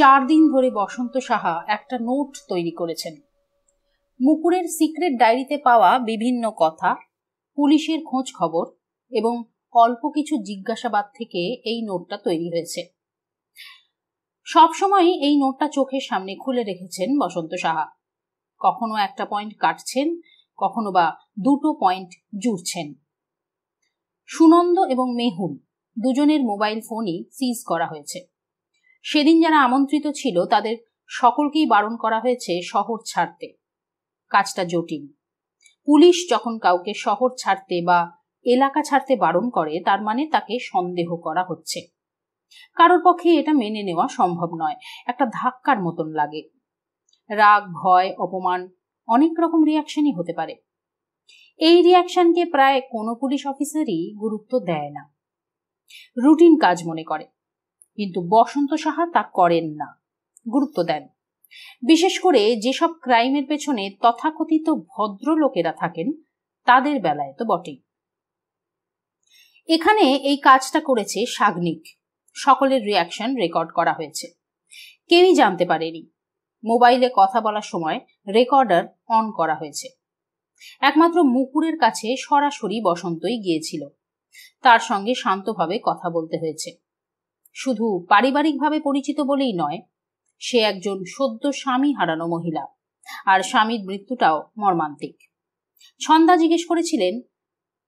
4 দিন ধরে বসন্ত সাহা একটা নোট তৈরি করেছেন। মুকুরের সিক্রেট ডায়েরিতে পাওয়া বিভিন্ন কথা, পুলিশের খোঁজ খবর এবং অল্প কিছু জিজ্ঞাসাবাদ থেকে এই নোটটা তৈরি হয়েছে। সবসময় এই নোটটা চোখের সামনে খুলে রেখেছেন বসন্ত সাহা। কখনো একটা পয়েন্ট কাটছেন, কখনো বা দুটো পয়েন্ট জুড়ছেন। সুনন্দ এবং মেহুল দুজনের মোবাইল ফোনই সিজ করা হয়েছে। সেদিন যারা আমন্ত্রিত ছিল তাদের সকলকেই বারণ করা হয়েছে শহর ছাড়তে। কাজটা জটিল। পুলিশ যখন কাউকে শহর ছাড়তে বা এলাকা ছাড়তে বারণ করে, তার মানে তাকে সন্দেহ করা হচ্ছে। কারোর পক্ষে এটা মেনে নেওয়া সম্ভব নয়। একটা ধাক্কার মতন লাগে। রাগ, ভয়, অপমান, অনেক রকম রিয়াকশনই হতে পারে। এই রিয়াকশনকে প্রায় কোনো পুলিশ অফিসারই গুরুত্ব দেয় না, রুটিন কাজ মনে করে। কিন্তু বসন্ত সাহা তা করেন না, গুরুত্ব দেন। বিশেষ করে যেসব ক্রাইমের পেছনে তথাকথিত ভদ্রলোকেরা থাকেন তাদের বেলায় তো বটেই। এখানে এই কাজটা করেছে সাগ্নিক। সকলের রিয়াকশন রেকর্ড করা হয়েছে। কেউই জানতে পারেনি। মোবাইলে কথা বলার সময় রেকর্ডার অন করা হয়েছে। একমাত্র মুকুরের কাছে সরাসরি বসন্তই গিয়েছিল। তার সঙ্গে শান্তভাবে কথা বলতে হয়েছে। শুধু পারিবারিকভাবে পরিচিত বলেই নয়, সে একজন সদ্য স্বামী হারানো মহিলা, আর স্বামীর মৃত্যুটাও মর্মান্তিক। ছন্দা জিজ্ঞেস করেছিলেন,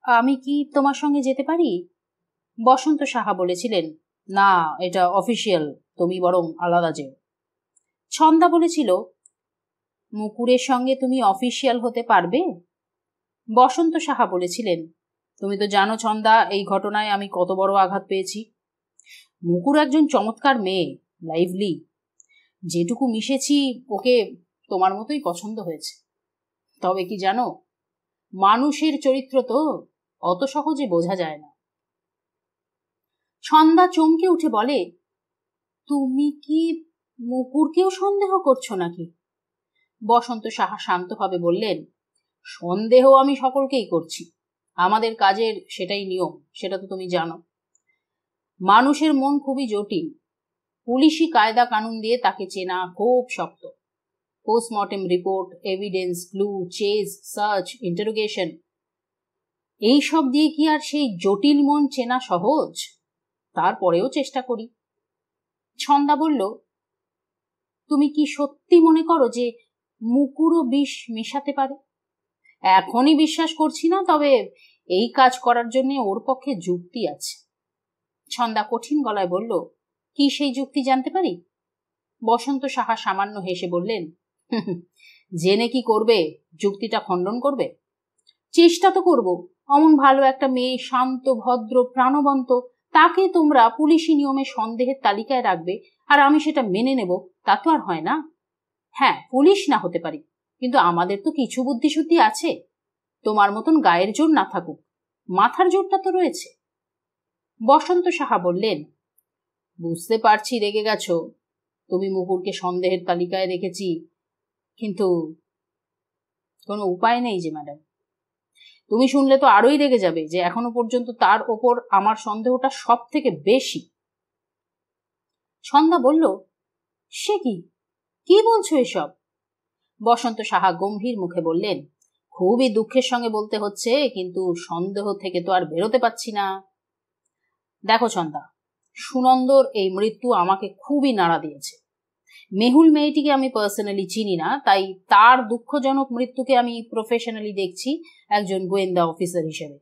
আমি কি তোমার সঙ্গে যেতে পারি? বসন্ত সাহা বলেছিলেন, না, এটা অফিসিয়াল, তুমি বরং আলাদা যেও। ছন্দা বলেছিল, মুকুরের সঙ্গে তুমি অফিসিয়াল হতে পারবে? বসন্ত সাহা বলেছিলেন, তুমি তো জানো ছন্দা, এই ঘটনায় আমি কত বড় আঘাত পেয়েছি। মুকুর একজন চমৎকার মেয়ে, লাইভলি। যেটুকু মিশেছি ওকে তোমার মতোই পছন্দ হয়েছে। তবে কি জানো, মানুষের চরিত্র তো অত সহজে বোঝা যায় না। ছন্দা চমকে উঠে বলে, তুমি কি মুকুরকেও সন্দেহ করছো নাকি? বসন্ত সাহা শান্তভাবে বললেন, সন্দেহ আমি সকলকেই করছি। আমাদের কাজের সেটাই নিয়ম, সেটা তো তুমি জানো। মানুষের মন খুবই জটিল। পুলিশি কায়দা কানুন দিয়ে তাকে চেনা খুব শক্ত। Postmortem report, evidence, clue, chase, search, interrogation, এইসব দিয়ে কি আর সেই জটিল মন চেনা সহজ? তারপরেও চেষ্টা করি। ছন্দা বলল, তুমি কি সত্যি মনে করো যে মুকুরও বিষ মেশাতে পারে? এখনই বিশ্বাস করছি না, তবে এই কাজ করার জন্য ওর পক্ষে যুক্তি আছে। ছন্দা কঠিন গলায় বলল, কি সেই যুক্তি জানতে পারি? বসন্ত সাহা সামান্য হেসে বললেন, জেনে কি করবে? যুক্তিটা খণ্ডন করবে? চেষ্টা তো করব। অমন ভালো একটা মেয়ে, শান্ত, ভদ্র, প্রাণবন্ত, তাকে তোমরা পুলিশি নিয়মে সন্দেহের তালিকায় রাখবে আর আমি সেটা মেনে নেব, তা তো আর হয় না। হ্যাঁ, পুলিশ না হতে পারি, কিন্তু আমাদের তো কিছু বুদ্ধিশুদ্ধি আছে। তোমার মতন গায়ের জোর না থাকুক, মাথার জোরটা তো রয়েছে। বসন্ত সাহা বললেন, বুঝতে পারছি রেগে গেছো। তুমি মুকুরকে সন্দেহের তালিকায় রেখেছি, কিন্তু কোনো উপায় নেই যে ম্যাডাম। তুমি শুনলে তো আরোই রেগে যাবে যে এখনো পর্যন্ত তার ওপর আমার সন্দেহটা সব থেকে বেশি। ছন্দা বলল, সে কি বলছো এসব? বসন্ত সাহা গম্ভীর মুখে বললেন, খুবই দুঃখের সঙ্গে বলতে হচ্ছে, কিন্তু সন্দেহ থেকে তো আর বেরোতে পারছি না। দেখো ছন্দা, সুনন্দর এই মৃত্যু আমাকে খুবই নাড়া দিয়েছে। মেহুল মেয়েটিকে আমি পার্সোনালি চিনি না, তাই তার দুঃখজনক মৃত্যুকে আমি প্রফেশনালি দেখছি একজন গোয়েন্দা অফিসার হিসেবে।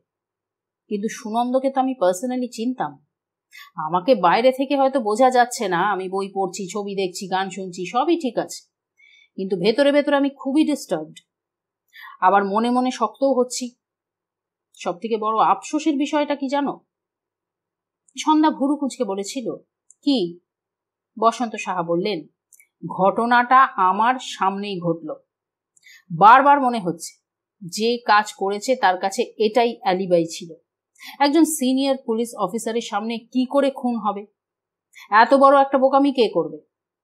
কিন্তু সুনন্দকে তো আমি পার্সোনালি চিনতাম। আমাকে বাইরে থেকে হয়তো বোঝা যাচ্ছে না, আমি বই পড়ছি, ছবি দেখছি, গান শুনছি, সবই ঠিক আছে, কিন্তু ভেতরে ভেতরে আমি খুবই ডিস্টার্বড। আবার মনে মনে শক্তও হচ্ছি। সব থেকে বড় আফসোসের বিষয়টা কি জানো? ছন্দা ভুরু কুঁচকে বলেছিল, কি? বসন্ত সাহা বললেন, ঘটনাটা আমার সামনেই ঘটল। বারবার মনে হচ্ছে যে কাজ করেছে তার কাছে এটাই অ্যালিবাই ছিল। একজন সিনিয়র পুলিশ অফিসারের সামনে কি করে খুন হবে? এত বড় একটা বোকামি কে করবে?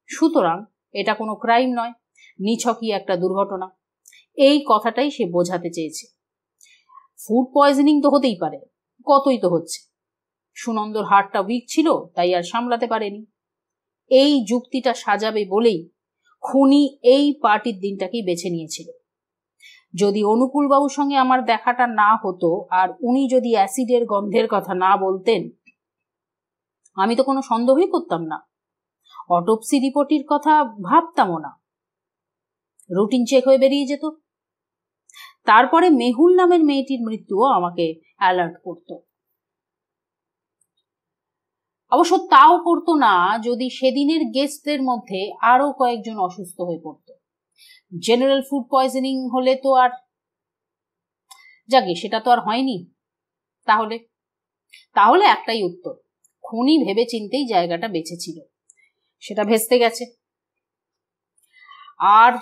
সুতরাং এটা কোনো ক্রাইম নয়, নিছকই একটা দুর্ঘটনা। এই কথাটাই সে বোঝাতে চেয়েছে। ফুড পয়জনিং তো হতেই পারে, কতই তো হচ্ছে। সুনন্দর হার্টটা উইক ছিল, তাই আর সামলাতে পারেনি। এই যুক্তিটা সাজাবে বলেই খুনি এই পার্টির দিনটাকেই বেছে নিয়েছিল। যদি অনুকূলবাবুর সঙ্গে আমার দেখাটা না হতো আর উনি যদি অ্যাসিডের গন্ধের কথা না বলতেন, আমি তো কোনো সন্দেহই করতাম না, অটোপসি রিপোর্টের কথা ভাবতামও না, রুটিন চেক হয়ে বেরিয়ে যেত। তারপরে মেহুল নামের মেয়েটির মৃত্যুও আমাকে অ্যালার্ট করত। অবশ্য তাও করতো না যদি সেদিনের গেস্টদের মধ্যে আরো কয়েকজন অসুস্থ হয়ে পড়ত। জেনারেল ফুড পয়জনিং হলে তো আর যাকে সেটা তো আর হয়নি। তাহলে একটাই উত্তর, খুনি ভেবে চিন্তেই জায়গাটা বেঁচেছিল, সেটা ভেস্তে গেছে। আর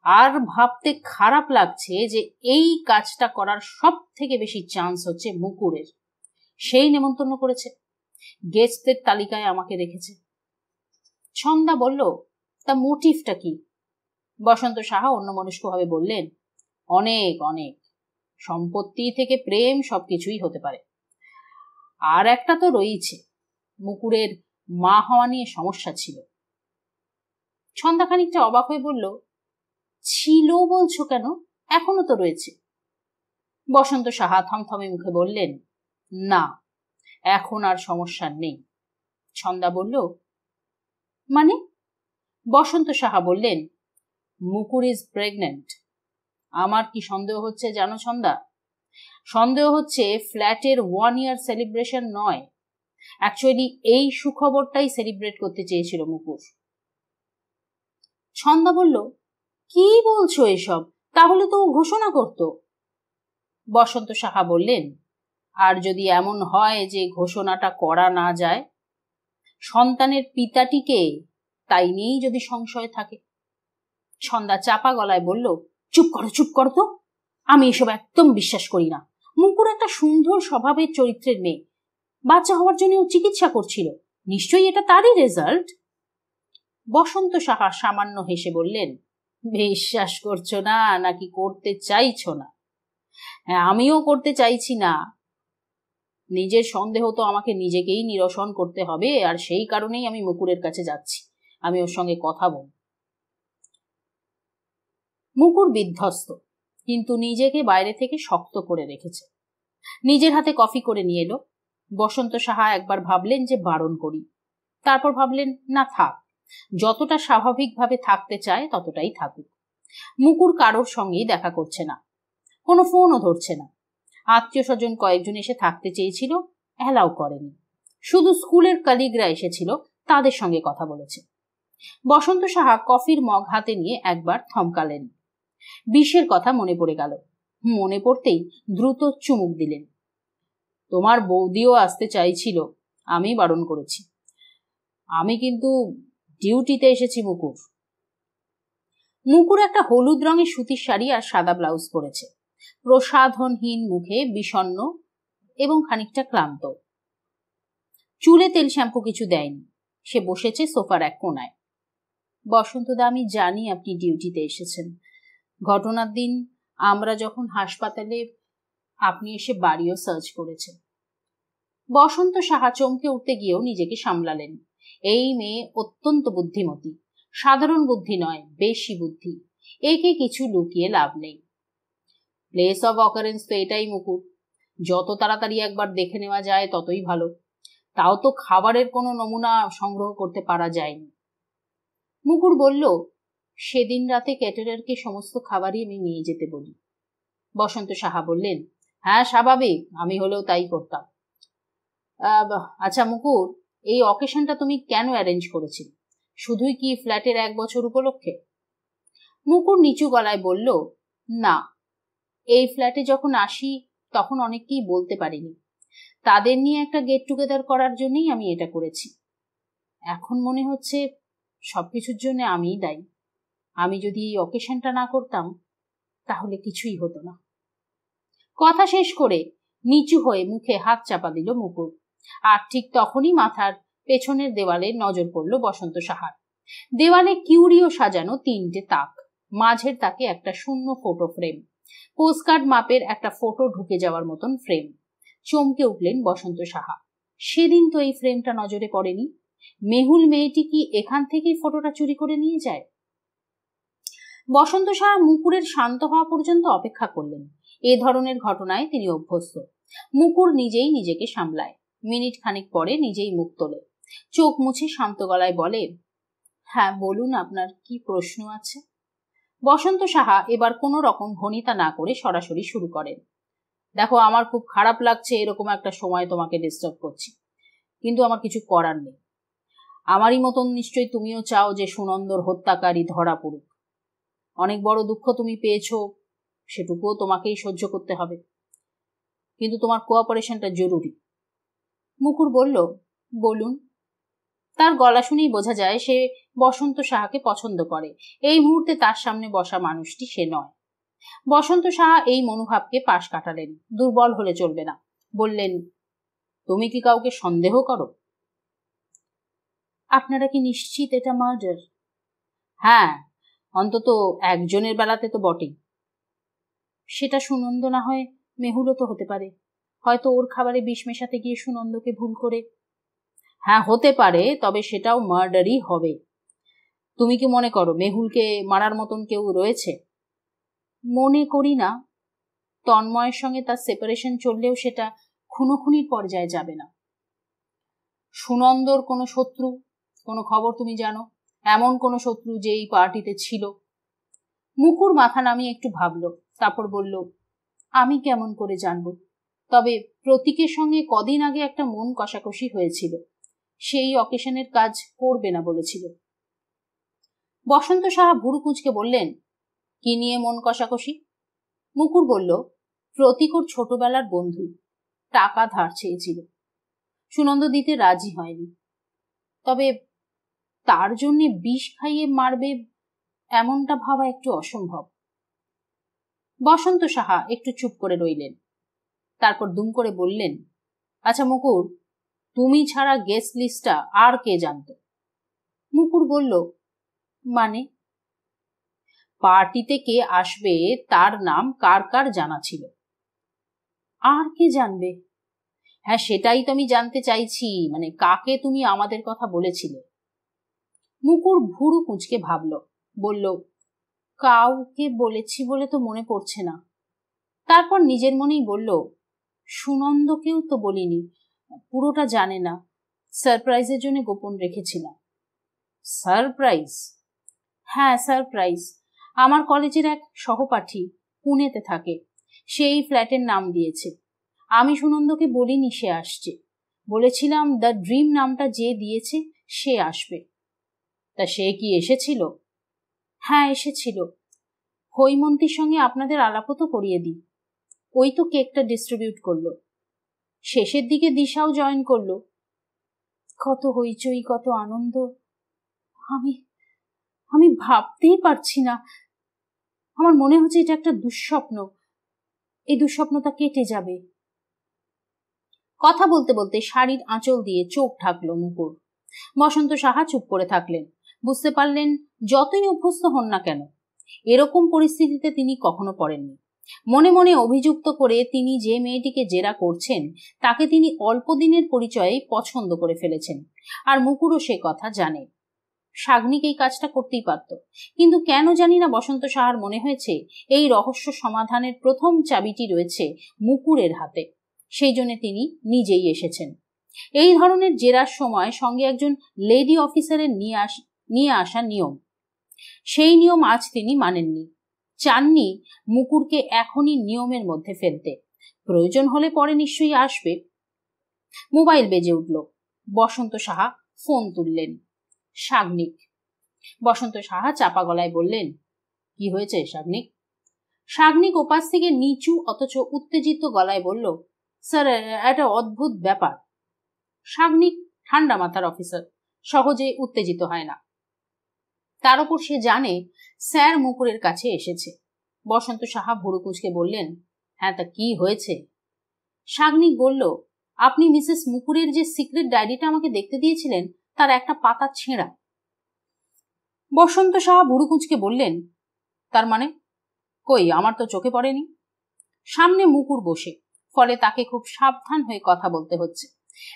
আর ভাবতে খারাপ লাগছে যে এই কাজটা করার সব থেকে বেশি চান্স হচ্ছে মুকুরের। সেই নেমন্তন্ন করেছে, গেস্টদের তালিকায় আমাকে রেখেছে। ছন্দা বলল, তা মোটিভটা কি? বসন্ত সাহা অন্যমনস্কভাবে বললেন, অনেক অনেক, সম্পত্তি থেকে প্রেম সবকিছুই হতে পারে। আর একটা তো রয়েছে, মুকুরের মা হওয়া নিয়ে সমস্যা ছিল। ছন্দা খানিকটা অবাক হয়ে বলল, ছিল বলছো কেন? এখনো তো রয়েছে। বসন্ত সাহা থমথমে মুখে বললেন, না, এখন আর সমস্যা নেই। ছন্দা বলল, মানে? বসন্ত সাহা বললেন, মুকুর ইজ প্রেগনেন্ট। আমার কি সন্দেহ হচ্ছে জানো ছন্দা? সন্দেহ হচ্ছে ফ্ল্যাটের 1 year সেলিব্রেশন নয়, অ্যাকচুয়ালি এই সুখবরটাই সেলিব্রেট করতে চেয়েছিল মুকুর। ছন্দা বলল, কি বলছো এসব? তাহলে তো ঘোষণা করত। বসন্ত সাহা বললেন, আর যদি এমন হয় যে ঘোষণাটা করা না যায়, সন্তানের পিতাটিকে তাই নিয়েই যদি সংশয় থাকে। ছন্দা চাপা গলায় বলল, চুপ করো তো, আমি এসব একদম বিশ্বাস করি না। মুকুর একটা সুন্দর স্বভাবের চরিত্রের মেয়ে, বাচ্চা হওয়ার জন্য ও চিকিৎসা করছিল, নিশ্চয়ই এটা তারই রেজাল্ট। বসন্ত সাহা সামান্য হেসে বললেন, বিশ্বাস করছো না নাকি করতে চাইছো না? হ্যাঁ, আমিও করতে চাইছি না। নিজের সন্দেহ তো আমাকে নিজেকেই নিরসন করতে হবে, আর সেই কারণেই আমি মুকুরের কাছে যাচ্ছি। আমি ওর সঙ্গে কথা বলব। মুকুর বিধ্বস্ত, কিন্তু নিজেকে বাইরে থেকে শক্ত করে রেখেছে। নিজের হাতে কফি করে নিয়ে এলো। বসন্ত সাহা একবার ভাবলেন যে বারণ করি, তারপর ভাবলেন না থাক, যতটা স্বাভাবিকভাবে থাকতে চায় ততটাই থাকুক। মুকুর কারোর সঙ্গেই দেখা করছে না, কোনো ফোনও ধরছে না। আত্মীয় স্বজন কয়েকজন এসে থাকতে চেয়েছিল, অ্যালাউ করেনি। শুধু স্কুলের কলিগরা এসেছিল, তাদের সঙ্গে কথা বলেছে। বসন্ত সাহা কফির মগ হাতে নিয়ে একবার থমকালেন। বিষের কথা মনে পড়ে গেল। মনে পড়তেই দ্রুত চুমুক দিলেন। তোমার বৌদিও আসতে চাইছিল, আমি বারণ করেছি। আমি কিন্তু ডিউটিতে এসেছি। মুকুর একটা হলুদ রঙের সুতির শাড়ি আর সাদা ব্লাউজ পরেছে, প্রসাধনহীন মুখে, বিষণ্ণ এবং খানিকটা ক্লান্ত। চুলে তেল শ্যাম্পু কিছু দেয়নি। সে বসেছে সোফার এক কোনায়। বসন্তদা, আমি জানি আপনি ডিউটিতে এসেছেন। ঘটনার দিন আমরা যখন হাসপাতালে, আপনি এসে বাড়িও সার্চ করেছেন। বসন্ত সাহা চমকে উঠতে গিয়েও নিজেকে সামলালেন। এই মেয়ে অত্যন্ত বুদ্ধিমতী, সাধারণ বুদ্ধি নয়, বেশি বুদ্ধি। একে কিছু লুকিয়ে লাভ নেই। প্লেস অফ অকারেন্স তো এটাই মুকুর, যত তাড়াতাড়ি একবার দেখে নেওয়া যায় ততই ভালো। তাও তো খাবারের কোনো নমুনা সংগ্রহ করতে পারা যায়নি। মুকুর বলল, সেদিন রাতে ক্যাটারারকে সমস্ত খাবারই আমি নিয়ে যেতে বলি। বসন্ত সাহা বললেন, হ্যাঁ স্বাভাবিক, আমি হলেও তাই করতাম। আচ্ছা মুকুর, এই অকেশনটা তুমি কেন অ্যারেঞ্জ করেছিলে? শুধুই কি ফ্ল্যাটের 1 বছর উপলক্ষে? মুকুর নিচু গলায় বলল, না, এই ফ্ল্যাটে যখন আসি তখন অনেককেই বলতে পারিনি। তাদের নিয়ে একটা গেট টুগেদার করার জন্যই আমি এটা করেছি। এখন মনে হচ্ছে সবকিছুর জন্য আমিই দায়ী। আমি যদি এই অকেশনটা না করতাম তাহলে কিছুই হতো না। কথা শেষ করে নিচু হয়ে মুখে হাত চাপা দিল মুকুর। আর ঠিক তখনই মাথার পেছনের দেওয়ালে নজর পড়ল বসন্ত সাহার। দেওয়ালে কিউরিও সাজানো 3টে তাক, মাঝের তাকে একটা শূন্য ফটো ফ্রেম, পোস্টকার্ড মাপের একটা ফটো ঢুকে যাওয়ার মতন ফ্রেম। চমকে উঠলেন বসন্ত সাহা। সেদিন তো এই ফ্রেমটা নজরে পড়েনি। মেহুল মেয়েটি কি এখান থেকেই ফটোটা চুরি করে নিয়ে যায়? বসন্ত সাহা মুকুরের শান্ত হওয়া পর্যন্ত অপেক্ষা করলেন। এ ধরনের ঘটনায় তিনি অভ্যস্ত। মুকুর নিজেই নিজেকে সামলায়। মিনিট খানিক পরে নিজেই মুখ তোলে, চোখ মুছে শান্ত গলায় বলে, হ্যাঁ বলুন, আপনার কি প্রশ্ন আছে? বসন্ত সাহা এবার কোনো রকম ভনিতা না করে সরাসরি শুরু করেন। দেখো, আমার খুব খারাপ লাগছে এরকম একটা সময় তোমাকে ডিস্টার্ব করছি, কিন্তু আমার কিছু করার নেই। আমারই মতন নিশ্চয়ই তুমিও চাও যে সুনন্দর হত্যাকারী ধরা পড়ুক। অনেক বড় দুঃখ তুমি পেয়েছো, সেটুকুও তোমাকেই সহ্য করতে হবে, কিন্তু তোমার কোঅপারেশনটা জরুরি। মুকুর বলল, বলুন। তার গলা শুনেই বোঝা যায় সে বসন্ত সাহাকে পছন্দ করে। এই মুহূর্তে তার সামনে বসা মানুষটি সে নয়। বসন্ত সাহা এই মনোভাবকে পাশ কাটালেন। দুর্বল হলে চলবে না। বললেন, তুমি কি কাউকে সন্দেহ করো? আপনারা কি নিশ্চিত এটা মার্ডার? হ্যাঁ, অন্তত একজনের বেলাতে তো বটেই। সেটা সুনন্দ না হয় মেহুলও তো হতে পারে। হয়তো ওর খাবারে বিষ মেশাতে গিয়ে সুনন্দকে ভুল করে। হ্যাঁ হতে পারে, তবে সেটাও মার্ডারই হবে। তুমি কি মনে করো মেহুলকে মারার মতন কেউ রয়েছে? মনে করি না। তন্ময়ের সঙ্গে তার সেপারেশন চললেও সেটা খুনোখুনির পর্যায়ে যাবে না। সুনন্দর কোনো শত্রু, কোনো খবর তুমি জানো? এমন কোনো শত্রু যে এই পার্টিতে ছিল? মুকুর মাথা নামিয়ে একটু ভাবল, তারপর বলল, আমি কেমন করে জানবো? তবে প্রতীকের সঙ্গে কদিন আগে একটা মন কষাকষি হয়েছিল, সেই অকেশনের কাজ করবে না বলেছিল। বসন্ত সাহা ভুরু কুঁচকে বললেন, কি নিয়ে মন কষাকষি? মুকুর বলল, প্রতীক ওর ছোটবেলার বন্ধু, টাকা ধার চেয়েছিল। সুনন্দ দিতে রাজি হয়নি। তবে তার জন্য বিষ খাইয়ে মারবে এমনটা ভাবা একটু অসম্ভব। বসন্ত সাহা একটু চুপ করে রইলেন। তারপর দুম করে বললেন, আচ্ছা মুকুর, তুমি ছাড়া গেস্ট লিস্টটা আর কে জানতো? মুকুর বলল, মানে? পার্টিতে কে আসবে তার নাম কার কার জানা ছিল? আর কে জানবে? হ্যাঁ সেটাই তো আমি জানতে চাইছি, মানে কাকে তুমি আমাদের কথা বলেছিলে? মুকুর ভুরু কুঁচকে ভাবল, বলল, কাউকে বলেছি বলে তো মনে পড়ছে না। তারপর নিজের মনেই বলল, সুনন্দকেও তো বলিনি, পুরোটা জানে না, সারপ্রাইজের জন্য গোপন রেখেছিলাম। সারপ্রাইজ? হ্যাঁ সারপ্রাইজ। আমার কলেজের এক সহপাঠী পুনেতে থাকে, সেই ফ্ল্যাটের নাম দিয়েছে। আমি সুনন্দকে বলিনি সে আসছে, বলেছিলাম দ্য ড্রিম নামটা যে দিয়েছে সে আসবে। তা সে কি এসেছিল? হ্যাঁ এসেছিল। হৈমন্তীর সঙ্গে আপনাদের আলাপও তো করিয়ে দিই। ওই তো কেকটা ডিস্ট্রিবিউট করলো। শেষের দিকে দিশাও জয়েন করলো। কত হইচই, কত আনন্দ! আমি আমি ভাবতেই পারছি না। আমার মনে হচ্ছে এটা একটা দুঃস্বপ্ন। এই দুঃস্বপ্নটা কেটে যাবে। কথা বলতে বলতে শাড়ির আঁচল দিয়ে চোখ ঢাকলো মুকুর। বসন্ত সাহা চুপ করে থাকলেন। বুঝতে পারলেন যতই অভ্যস্ত হন না কেন, এরকম পরিস্থিতিতে তিনি কখনো পড়েননি। মনে মনে অভিযুক্ত করে তিনি যে মেয়েটিকে জেরা করছেন তাকে তিনি অল্প দিনের পরিচয়ে পছন্দ করে ফেলেছেন, আর মুকুরও সে কথা জানে। সাগ্নিক এই কাজটা করতেই পারত, কিন্তু কেন জানি না বসন্ত সাহার মনে হয়েছে এই রহস্য সমাধানের প্রথম চাবিটি রয়েছে মুকুরের হাতে। সেই জন্য তিনি নিজেই এসেছেন। এই ধরনের জেরার সময় সঙ্গে একজন লেডি অফিসারের নিয়ে আসা নিয়ম, সেই নিয়ম আজ তিনি মানেননি। চাননি মুকুরকে এখনই নিয়মের মধ্যে ফেলতে। প্রয়োজন হলে পরে নিশ্চয়ই আসবে। মোবাইল বেজে উঠল। বসন্ত সাহা ফোন তুললেন। সাগ্নিক। বসন্ত সাহা চাপা গলায় বললেন, কি হয়েছে সাগ্নিক? সাগ্নিক ওপাশ থেকে নিচু অথচ উত্তেজিত গলায় বলল, স্যার একটা অদ্ভুত ব্যাপার। সাগ্নিক ঠান্ডা মাথার অফিসার, সহজে উত্তেজিত হয় না। তার উপর সে জানে স্যার মুকুরের কাছে এসেছে। বসন্ত সাহা ভুরু কুঁচকে বললেন, হ্যাঁ তা কি হয়েছে? সাগ্নিক বলল, আপনি মিসেস মুকুরের যে সিক্রেট ডায়েরিটা আমাকে দেখতে দিয়েছিলেন তার একটা পাতা ছেঁড়া। বসন্ত সাহা ভুরু কুঁচকে বললেন, তার মানে? কই, আমার তো চোখে পড়েনি। সামনে মুকুর বসে, ফলে তাকে খুব সাবধান হয়ে কথা বলতে হচ্ছে।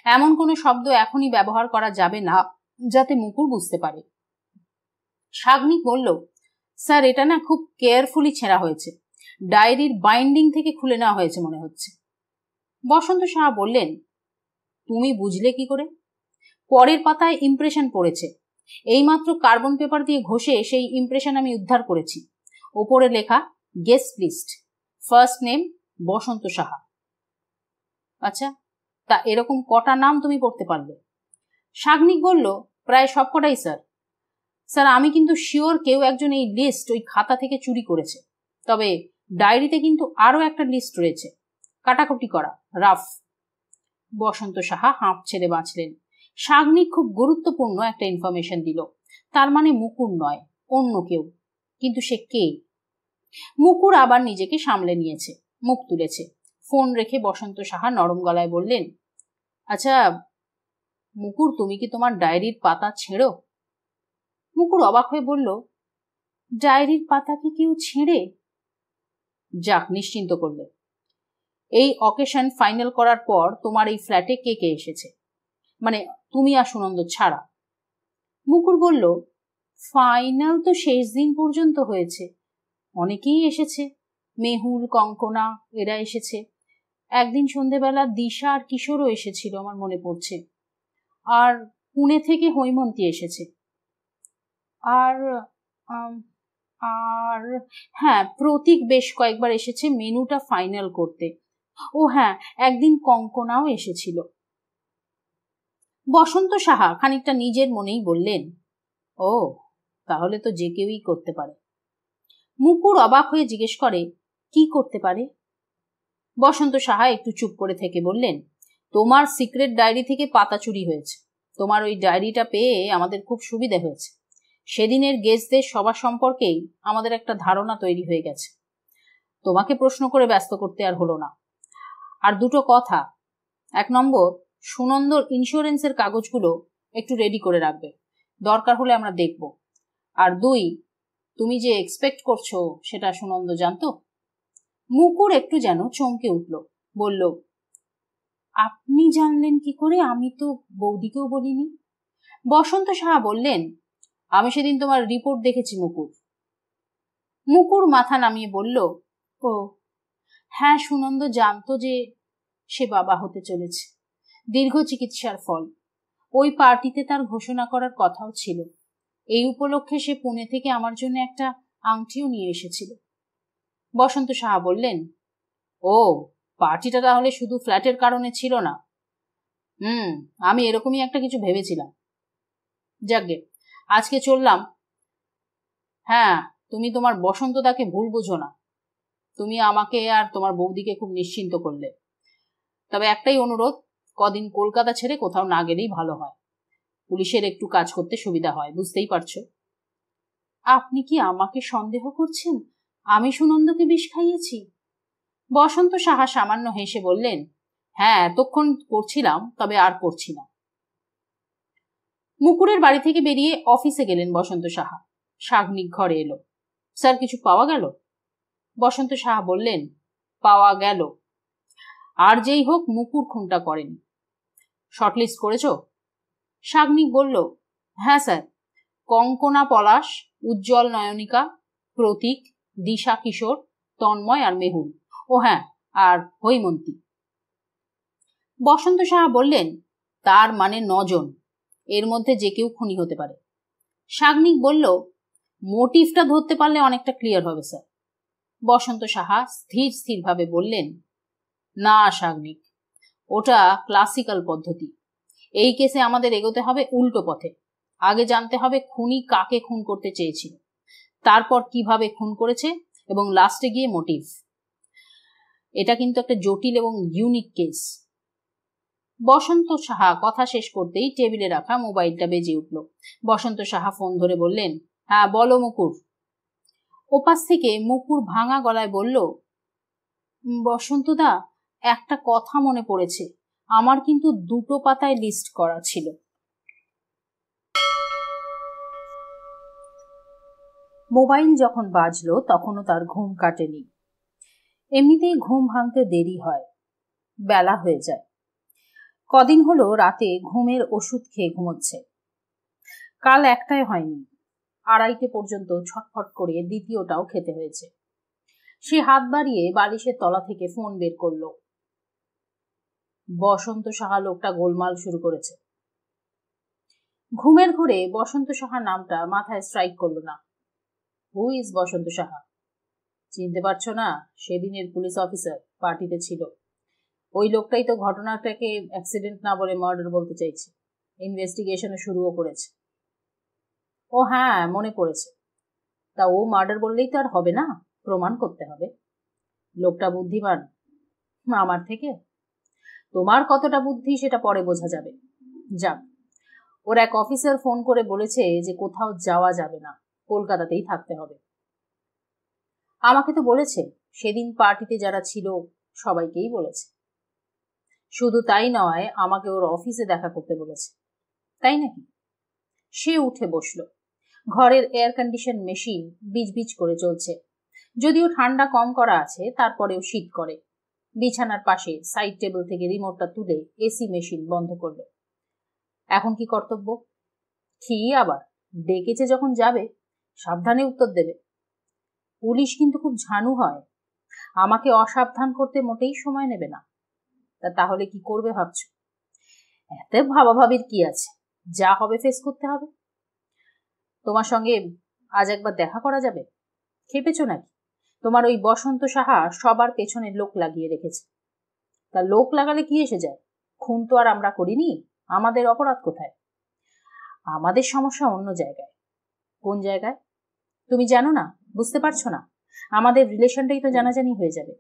এমন কোনো শব্দ এখনই ব্যবহার করা যাবে না যাতে মুকুর বুঝতে পারে। সাগ্নিক বলল, স্যার এটা না খুব কেয়ারফুলি ছেঁড়া হয়েছে, ডায়েরির বাইন্ডিং থেকে খুলে নেওয়া হয়েছে মনে হচ্ছে। বসন্ত সাহা বললেন, তুমি বুঝলে কি করে? পরের পাতায় ইমপ্রেশন পড়েছে, এইমাত্র কার্বন পেপার দিয়ে ঘষে সেই ইমপ্রেশন আমি উদ্ধার করেছি। ওপরে লেখা গেস্ট লিস্ট, ফার্স্ট নেম বসন্ত সাহা। আচ্ছা, তা এরকম কটা নাম তুমি পড়তে পারলে? সাগ্নিক বলল, প্রায় সবকটাই স্যার। স্যার আমি কিন্তু শিওর কেউ একজন এই লিস্ট ওই খাতা থেকে চুরি করেছে। তবে ডায়েরিতে কিন্তু আরো একটা লিস্ট রয়েছে, কাটাকুটি করা, রাফ। বসন্ত সাহা হাঁপ ছেড়ে বাঁচলেন। সাগ্নিক খুব গুরুত্বপূর্ণ একটা ইনফরমেশন দিল। তার মানে মুকুর নয়, অন্য কেউ। কিন্তু সে কে? মুকুর আবার নিজেকে সামলে নিয়েছে, মুখ তুলেছে। ফোন রেখে বসন্ত সাহা নরম গলায় বললেন, আচ্ছা মুকুর, তুমি কি তোমার ডায়েরির পাতা ছেড়ো? মুকুর অবাক হয়ে বলল, ডায়েরির পাতা কি কেউ ছেড়ে? যাক, নিশ্চিন্ত করলে। এই অকেশন ফাইনাল করার পর তোমার এই ফ্ল্যাটে কে কে এসেছে? মানে তুমি আর সুনন্দ ছাড়া। মুকুর বলল, ফাইনাল তো শেষ দিন পর্যন্ত হয়েছে, অনেকেই এসেছে। মেহুল, কঙ্কনা এরা এসেছে। একদিন সন্ধেবেলা দিশা আর কিশোরও এসেছিল আমার মনে পড়ছে। আর পুনে থেকে হৈমন্তী এসেছে। আর আর হ্যাঁ, প্রতীক বেশ কয়েকবার এসেছে মেনুটা ফাইনাল করতে। ও হ্যাঁ, একদিন কঙ্কনাও এসেছিল। বসন্ত সাহা খানিকটা নিজের মনেই বললেন, ও তাহলে তো যে কেউই করতে পারে। মুকুর অবাক হয়ে জিজ্ঞেস করে, কি করতে পারে? বসন্ত সাহা একটু চুপ করে থেকে বললেন, তোমার সিক্রেট ডায়েরি থেকে পাতা চুরি হয়েছে। তোমার ওই ডায়েরিটা পেয়ে আমাদের খুব সুবিধা হয়েছে। সেদিনের গেস্টদের সবার সম্পর্কেই আমাদের একটা ধারণা তৈরি হয়ে গেছে। তোমাকে প্রশ্ন করে ব্যস্ত করতে আর হলো না। আর দুটো কথা, 1 নম্বর, সুনন্দর ইন্স্যুরেন্সের কাগজগুলো একটু রেডি করে রাখবে, দরকার হলে আমরা দেখব। আর 2, তুমি যে এক্সপেক্ট করছো সেটা সুনন্দ জানতো? মুকুর একটু যেন চমকে উঠল, বলল, আপনি জানলেন কি করে? আমি তো বৌদিকেও বলিনি। বসন্ত সাহা বললেন, আমি সেদিন তোমার রিপোর্ট দেখেছি মুকুর। মুকুর মাথা নামিয়ে বলল, ও হ্যাঁ, সুনন্দ জানতো যে সে বাবা হতে চলেছে, দীর্ঘ চিকিৎসার ফল। ওই পার্টিতে তার ঘোষণা করার কথাও ছিল। এই উপলক্ষে সে পুনে থেকে আমার জন্য একটা আংটিও নিয়ে এসেছিল। বসন্ত সাহা বললেন, ও পার্টিটা তাহলে শুধু ফ্ল্যাটের কারণে ছিল না? আমি এরকমই একটা কিছু ভেবেছিলাম। যাকগে, আজকে চললাম। হ্যাঁ, তুমি তোমার বসন্তদাকে ভুল বুঝো না। তুমি আমাকে আর তোমার বৌদিকে খুব নিশ্চিন্ত করলে। তবে একটাই অনুরোধ, কদিন কলকাতা ছেড়ে কোথাও না গেলেই ভালো হয়। পুলিশের একটু কাজ করতে সুবিধা হয়, বুঝতেই পারছো। আপনি কি আমাকে সন্দেহ করছেন? আমি সুনন্দকে বিষ খাইয়েছি? বসন্ত সাহা সামান্য হেসে বললেন, হ্যাঁ এতক্ষণ করছিলাম, তবে আর করছি না। মুকুরের বাড়ি থেকে বেরিয়ে অফিসে গেলেন বসন্ত সাহা। সাগ্নিক ঘরে এলো। স্যার, কিছু পাওয়া গেল? বসন্ত সাহা বললেন, পাওয়া গেল। আর যেই হোক, মুকুর খুনটা করেনি। শর্টলিস্ট করেছো? সাগ্নিক বলল, হ্যাঁ স্যার, কঙ্কনা পলাশ, উজ্জ্বল নয়নিকা, প্রতীক, দিশা কিশোর, তন্ময় আর মেহুল। ও হ্যাঁ, আর হৈমন্তী। বসন্ত সাহা বললেন, তার মানে 9 জন। এর মধ্যে যে কেউ খুনি হতে পারে। সাগ্নিক বলল, মোটিভটা ধরতে পারলে অনেকটা ক্লিয়ার হবে স্যার। বসন্ত সাহা স্থিরভাবে বললেন, না সাগ্নিক, ওটা ক্লাসিক্যাল পদ্ধতি। এই কেসে আমাদের এগোতে হবে উল্টো পথে। আগে জানতে হবে খুনি কাকে খুন করতে চেয়েছিল, তারপর কিভাবে খুন করেছে, এবং লাস্টে গিয়ে মোটিভ। এটা কিন্তু একটা জটিল এবং ইউনিক কেস। বসন্ত সাহা কথা শেষ করতেই টেবিলে রাখা মোবাইলটা বেজে উঠল। বসন্ত সাহা ফোন ধরে বললেন, হ্যাঁ বলো মুকুর। ওপাশ থেকে মুকুর ভাঙা গলায় বলল, বসন্তদা, একটা কথা মনে পড়েছে। আমার কিন্তু 2 পাতায় লিস্ট করা ছিল। মোবাইল যখন বাজলো তখনও তার ঘুম কাটেনি। এমনিতেই ঘুম ভাঙতে দেরি হয়, বেলা হয়ে যায়। কদিন হলো রাতে ঘুমের ওষুধ খেয়ে ঘুমোচ্ছে। কাল একটাই হয়নি, 2:30 পর্যন্ত ছটফট করে দ্বিতীয়টাও খেতে হয়েছে। সে হাত বাড়িয়ে বালিশের তলা থেকে ফোন বের করলো। বসন্ত সাহা লোকটা গোলমাল শুরু করেছে। ঘুমের ঘোরে বসন্ত সাহা নামটা মাথায় স্ট্রাইক করলো না। হু ইজ বসন্ত সাহা? চিনতে পারছো না? সেদিনের পুলিশ অফিসার, পার্টিতে ছিল। ওই লোকটাই তো ঘটনাটাকে অ্যাক্সিডেন্ট না বলে মার্ডার বলতে চাইছে। ইনভেস্টিগেশনও শুরুও করেছে। ও হ্যাঁ, মনে পড়েছে। তা ও মার্ডার বললেই তো আর হবে না, প্রমাণ করতে হবে। লোকটা বুদ্ধিমান আমার থেকে। তোমার কতটা বুদ্ধি সেটা পরে বোঝা যাবে। যাক, ওর এক অফিসার ফোন করে বলেছে যে কোথাও যাওয়া যাবে না, কলকাতাতেই থাকতে হবে। আমাকে তো বলেছে, সেদিন পার্টিতে যারা ছিল সবাইকেই বলেছে। শুধু তাই নয়, আমাকে ওর অফিসে দেখা করতে বলেছে। তাই নাকি? সে উঠে বসলো। ঘরের এয়ার কন্ডিশন মেশিন বিজবিজ করে চলছে। যদিও ঠান্ডা কম করা আছে, তারপরেও শীত করে। বিছানার পাশে সাইড টেবিল থেকে রিমোটটা তুলে এসি মেশিন বন্ধ করলো। এখন কি কর্তব্য? কি আবার, ডেকেছে যখন যাবে, সাবধানে উত্তর দেবে। পুলিশ কিন্তু খুব ঝানু হয়, আমাকে অসাবধান করতে মোটেই সময় নেবে না। তাহলে কি করবে ভাবছো? এতে ভাবাভাবির কি আছে, যা হবে ফেস করতে হবে। তোমার সঙ্গে আজ একবার দেখা করা যাবে? খেপেছো নাকি? তোমার ওই বসন্ত সাহা সবার পেছনে লোক লাগিয়ে রেখেছে। তা লোক লাগালে কি এসে যায়? খুন তো আর আমরা করিনি, আমাদের অপরাধ কোথায়? আমাদের সমস্যা অন্য জায়গায়। কোন জায়গায়? তুমি জানো না? বুঝতে পারছো না? আমাদের রিলেশনটাই তো জানাজানি হয়ে যাবে।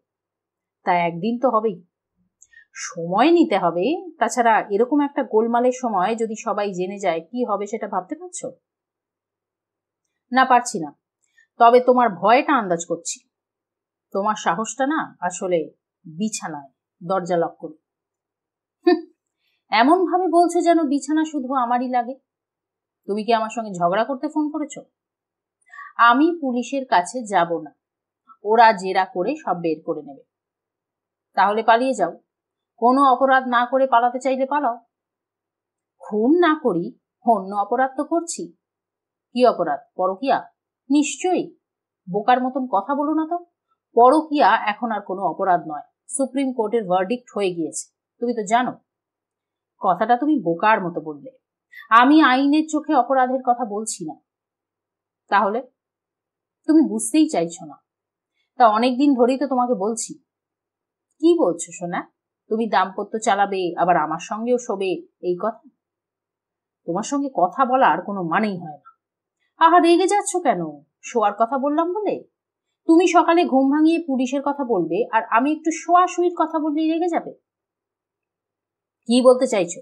তা একদিন তো হবেই। সময় নিতে হবে। তাছাড়া এরকম একটা গোলমালের সময় যদি সবাই জেনে যায়, কি হবে সেটা ভাবতে পারছো? না, পারছি না। তবে তোমার ভয়টা আন্দাজ করছি। তোমার সাহসটা না আসলে বিছানায়, দরজা লক করে। এমন ভাবে বলছো যেন বিছানা শুধু আমারই লাগে। তুমি কি আমার সঙ্গে ঝগড়া করতে ফোন করেছো? আমি পুলিশের কাছে যাব না, ওরা জেরা করে সব বের করে নেবে। তাহলে পালিয়ে যাও। কোনো অপরাধ না করে পালাতে চাইলে পালাও। খুন না করি, অন্য অপরাধ তো করছি। কি অপরাধ? পরকিয়া? নিশ্চয়ই। বোকার মতন কথা বলো না তো। পরকিয়া এখন আর কোনো অপরাধ নয়, সুপ্রিম কোর্টের ভার্ডিক্ট হয়ে গিয়েছে, তুমি তো জানো। কথাটা তুমি বোকার মতো বললে। আমি আইনের চোখে অপরাধের কথা বলছি না। তাহলে? তুমি বুঝতেই চাইছো না। তা অনেকদিন ধরেই তো তোমাকে বলছি। কি বলছো সোনা? তুমি দাম্পত্য চালাবে, আবার আমার সঙ্গেও শোবে, এই কথা? তোমার সঙ্গে কথা বলার কোনো মানেই হয় না। আহা, রেগে যাচ্ছ কেন? শোয়ার কথা বললাম বলে? তুমি সকালে ঘুম ভাঙিয়ে পুলিশের কথা বলবে, আর আমি একটু শোয়াশুয়ির কথা বললেই রেগে যাবে? কি বলতে চাইছো?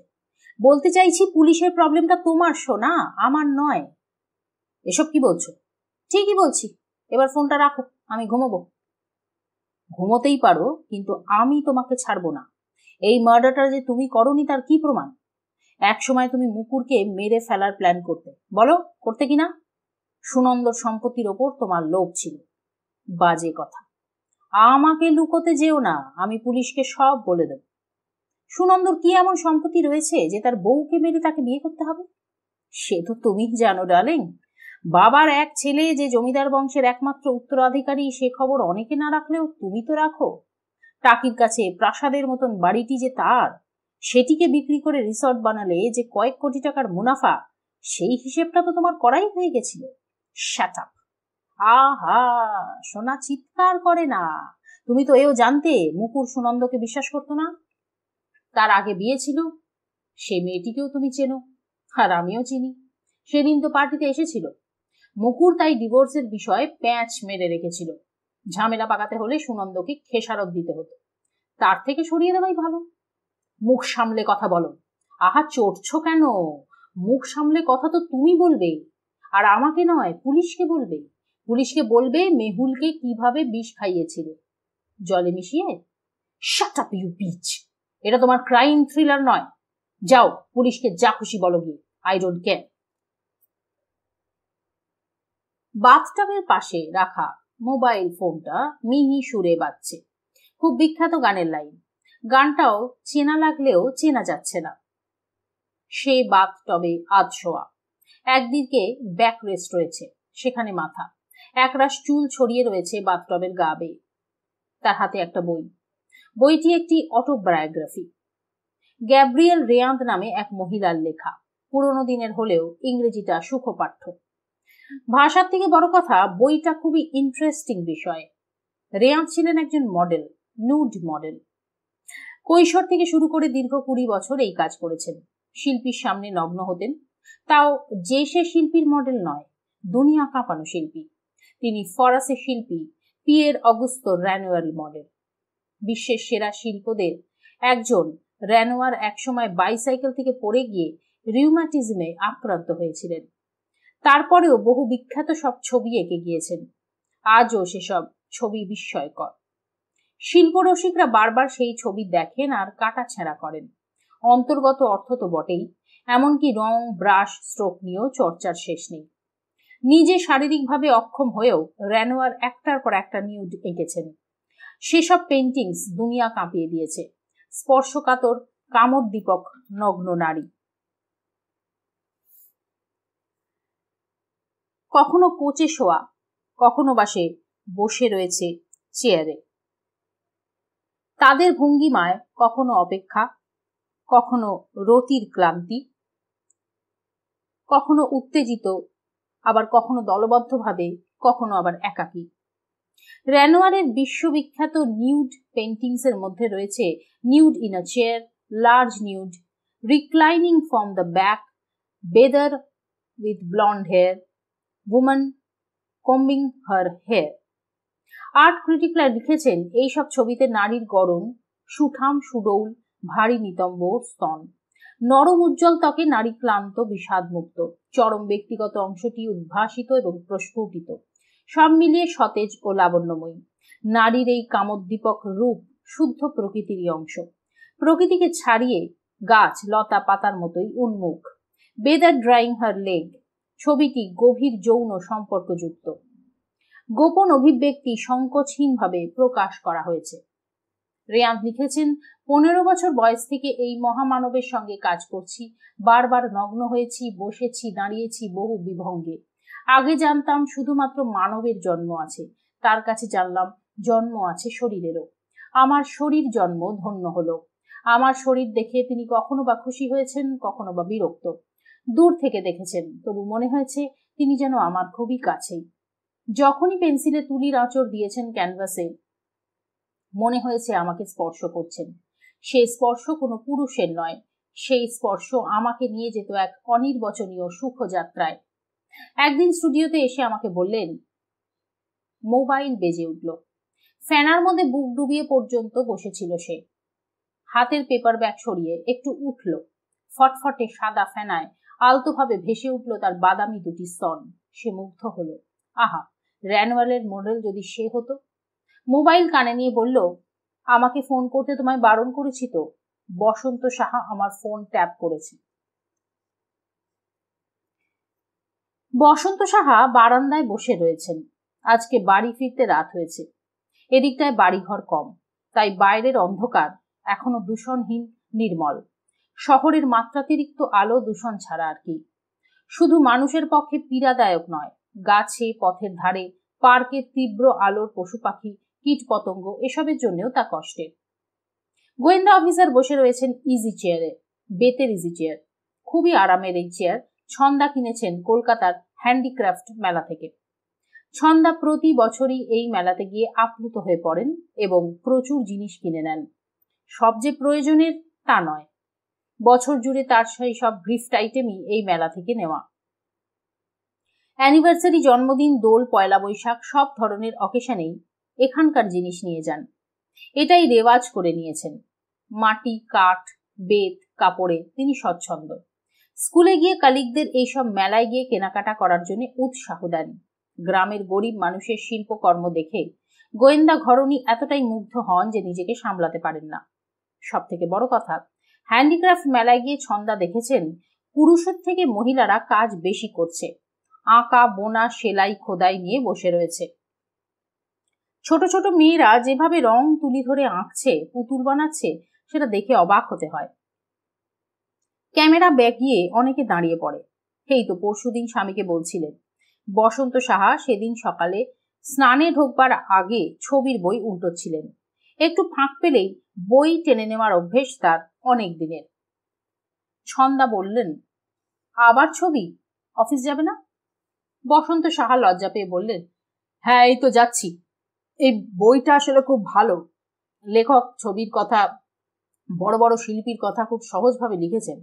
বলতে চাইছি পুলিশের প্রবলেমটা তোমার সোনা, আমার নয়। এসব কি বলছো? ঠিকই বলছি। এবার ফোনটা রাখো, আমি ঘুমোবো। ঘুমোতেই পারো, কিন্তু আমি তোমাকে ছাড়বো না। এই মার্ডারটা যে তুমি করনি তার কি প্রমাণ? এক সময় তুমি মুকুরকে মেরে ফেলার প্ল্যান করতে, বলো করতে কিনা? সুনন্দর সম্পত্তির ওপর তোমার লোভ ছিল। বাজে কথা। আমাকে লুকোতে যেও না, আমি পুলিশকে সব বলে দেব। সুনন্দর কি এমন সম্পত্তি রয়েছে যে তার বউকে মেরে তাকে বিয়ে করতে হবে? সে তো তুমি জানো ডার্লিং। বাবার এক ছেলে যে জমিদার বংশের একমাত্র উত্তরাধিকারী, সে খবর অনেকে না রাখলেও তুমি তো রাখো। টাকির কাছে প্রাসাদের মতন বাড়িটি যে তার, সেটিকে বিক্রি করে রিসর্ট বানালে যে কয়েক কোটি টাকার মুনাফা, সেই হিসেবটা তো তোমার করাই হয়ে গেছিল। Shut up. আহা, সোনা চিৎকার করে না। তুমি তো এও জানতে মুকুর সুনন্দকে বিশ্বাস করতো না। তার আগে বিয়ে ছিল, সে মেয়েটিকেও তুমি চেনো, আর আমিও চিনি। সেদিন তো পার্টিতে এসেছিল। মুকুর তাই ডিভোর্সের বিষয়ে প্যাঁচ মেরে রেখেছিল। ঝামেলা পাকাতে হলে সুনন্দকে খেসারত দিতে হতো, তার থেকে সরিয়ে দেওয়াই ভালো। মুখ সামলে কথা বলো। আহা, চড়ছো কেন? মুখ সামলে কথা তো তুমি বলবে, আর আমাকে নয়, পুলিশকে বলবে। পুলিশকে বলবে মেহুলকে কিভাবে বিষ খাইয়েছিলে, জলে মিশিয়ে। Shut up you bitch. এটা তোমার ক্রাইম থ্রিলার নয়। যাও, পুলিশকে যা খুশি বলো গিয়ে, আই ডোন্ট কেয়ার। বাথটাবের পাশে রাখা মোবাইল ফোনটা মিহি সুরে বাজছে। খুব বিখ্যাত গানের লাইন। গানটাও চেনা লাগলেও চেনা যাচ্ছে না। সে বাথটবে আধশোয়া, একদিকে ব্যাক রেস্ট রয়েছে, সেখানে মাথা, একরাশ চুল ছড়িয়ে রয়েছে বাথটবের গা বেয়ে। তার হাতে একটা বই। বইটি একটি অটোবায়োগ্রাফি, গ্যাব্রিয়েল রেয়ান্দ নামে এক মহিলার লেখা। পুরোনো দিনের হলেও ইংরেজিটা সুখপাঠ্য। ভাষার থেকে বড় কথা, বইটা খুবই ইন্টারেস্টিং বিষয়। রেয়ান্দ ছিলেন একজন মডেল, নুড মডেল। কৈশোর থেকে শুরু করে দীর্ঘ 20 বছর এই কাজ করেছেন। শিল্পীর সামনে নগ্ন হতেন, তাও যে সে শিল্পীর মডেল নয়, দুনিয়া কাঁপানো শিল্পী। তিনি ফরাসি শিল্পী পিয়ের অগুস্তো র্যানোয়ার মডেল। বিশ্বের সেরা শিল্পদের একজন র্যানোয়ার একসময় বাইসাইকেল থেকে পড়ে গিয়ে রিউমাটিজমে আক্রান্ত হয়েছিলেন। তারপরেও বহু বিখ্যাত সব ছবি এঁকে গিয়েছেন। আজও সেসব ছবি বিস্ময়কর। শিল্পরসিকরা বারবার সেই ছবি দেখেন আর কাটাছেঁড়া করেন। অন্তর্গত অর্থ তো বটেই, এমনকি রং, ব্রাশ, স্ট্রোক নিয়েও চর্চার শেষ নেই। নিজে শারীরিকভাবে অক্ষম হয়েও র্যানোয়ার একটার পর একটা নিউড এঁকেছেন। সেসব পেন্টিংস দুনিয়া কাঁপিয়ে দিয়েছে। স্পর্শকাতর, কামোদ্দীপক নগ্ন নারী, কখনো কোচে শোয়া, কখনো বা সে বসে রয়েছে চেয়ারে। তাদের ভঙ্গিমায় কখনো অপেক্ষা, কখনো রতির ক্লান্তি, কখনো উত্তেজিত, আবার কখনো দলবদ্ধভাবে, কখনো আবার একাকী। র্যানোয়ারের বিশ্ববিখ্যাত নিউড পেন্টিংস এর মধ্যে রয়েছে nude in a chair, large nude, reclining from the back, bather with blond hair, woman combing her hair। Art ক্রিটিকরা লিখেছেন এইসব ছবিতে নারীর গড়ন সুঠাম, সুডৌল, ভারী নিতম্ব স্তন, নরম উজ্জ্বল ত্বকে নারী ক্লান্ত, বিষাদমুক্ত, চরম ব্যক্তিগত অংশটি উদ্ভাসিত এবং প্রস্ফুটিত, সব মিলিয়ে সতেজ ও লাবণ্যময়ী। নারীর এই কামোদ্দীপক রূপ শুদ্ধ প্রকৃতিরই অংশ, প্রকৃতিকে ছাড়িয়ে গাছ, লতা, পাতার মতোই উন্মুখ। বেদার ড্রাইং হার লেগ ছবিটি গভীর যৌন সম্পর্কযুক্ত, গোপন অভিব্যক্তি সংকোচহীনভাবে প্রকাশ করা হয়েছে। রেয়ান্দ লিখেছেন, 15 বছর বয়স থেকে এই মহামানবের সঙ্গে কাজ করছি। বারবার নগ্ন হয়েছি, বসেছি, দাঁড়িয়েছি বহু বিভঙ্গে। আগে জানতাম শুধুমাত্র মানবের জন্ম আছে, তার কাছে জানলাম জন্ম আছে শরীরেরও। আমার শরীর জন্ম ধন্য হলো। আমার শরীর দেখে তিনি কখনো বা খুশি হয়েছেন, কখনো বা বিরক্ত। দূর থেকে দেখেছেন, তবু মনে হয়েছে তিনি যেন আমার খুবই কাছেই। যখনই পেন্সিলে তুলির আঁচড় দিয়েছেন ক্যানভাসে, মনে হয়েছে আমাকে স্পর্শ করছেন। সেই স্পর্শ কোনো পুরুষের নয়, সেই স্পর্শ আমাকে নিয়ে যেত এক অনির্বচনীয় সুখযাত্রায়। একদিন স্টুডিওতে এসে আমাকে বললেন, মোবাইল বেজে উঠল। ফ্যানার মধ্যে বুক ডুবিয়ে পর্যন্ত বসেছিল সে। হাতের পেপার ব্যাগ সরিয়ে একটু উঠল। ফটফটে সাদা ফেনায় আলতোভাবে ভেসে উঠল তার বাদামি দুটি স্তন। সে মুগ্ধ হলো। আহা, র্যানোয়ারের মডেল যদি সে হতো। মোবাইল কানে নিয়ে বলল, আমাকে ফোন করতে তোমায় বারণ করেছি তো। বসন্ত সাহা আমার ফোন ট্যাপ করেছে। বসন্ত সাহা বারান্দায় বসে রয়েছেন। আজকে বাড়ি ফিরতে রাত হয়েছে। এদিকটায় বাড়িঘর কম, তাই বাইরের অন্ধকার এখনো দূষণহীন, নির্মল। শহরের মাত্রাতিরিক্ত আলো দূষণ ছাড়া আর কি। শুধু মানুষের পক্ষে পীড়াদায়ক নয়, গাছে, পথের ধারে, পার্কের তীব্র আলোর পশু পাখি, কীট পতঙ্গ এসবের জন্যও তা কষ্টের। গোয়েন্দা অফিসার বসে রয়েছেন ইজি চেয়ারে, বেতের ইজি চেয়ার। খুবই আরামের এই চেয়ার ছন্দা কিনেছেন কলকাতার হ্যান্ডিক্রাফট মেলা থেকে। ছন্দা প্রতি বছরই এই মেলাতে গিয়ে আপ্লুত হয়ে পড়েন এবং প্রচুর জিনিস কিনে নেন। সব যে প্রয়োজনের তা নয়, বছর জুড়ে তার সেই সব গিফট আইটেমই এই মেলা থেকে নেওয়া। অ্যানিভার্সারি, জন্মদিন, দোল, পয়লা বৈশাখ সব ধরনের অকেশনেই এখানকার জিনিস নিয়ে যান। এটাই রেওয়াজ করে নিয়েছেন। মাটি, কাঠ, বেত, কাপড়ে তিনি স্বচ্ছন্দ। স্কুলে গিয়ে কালিকদের এইসব মেলায় গিয়ে কেনাকাটা করার জন্য উৎসাহ দেন। গ্রামের গরিব মানুষের শিল্পকর্ম দেখে গোয়েন্দা ঘরণী এতটাই মুগ্ধ হন যে নিজেকে সামলাতে পারেন না। সব থেকে বড় কথা, হ্যান্ডিক্রাফট মেলায় গিয়ে ছন্দা দেখেছেন পুরুষের থেকে মহিলারা কাজ বেশি করছে। আঁকা, বোনা, সেলাই, খোদাই নিয়ে বসে রয়েছে। ছোট ছোট মেয়েরা যেভাবে রং তুলি ধরে আঁকছে, পুতুল বানাচ্ছে, সেটা দেখে অবাক হতে হয়। ক্যামেরা ব্যাগিয়ে অনেকে দাঁড়িয়ে পড়ে। এই তো পরশুদিন স্বামীকে বলছিলেন, বসন্ত সাহা সেদিন সকালে স্নানে ঢোকবার আগে ছবির বই উল্টোচ্ছিলেন। একটু ফাঁক পেলেই বই টেনে নেওয়ার অভ্যেস তার অনেক দিনের। ছন্দা বললেন, আবার ছবি? অফিস যাবে না? বসন্ত সাহা লজ্জা পেয়ে বললেন, হ্যাঁ এই তো যাচ্ছি। এই বইটা আসলে খুব ভালো। লেখক ছবির কথা, বড় বড় শিল্পীর কথা খুব সহজভাবে লিখেছেন।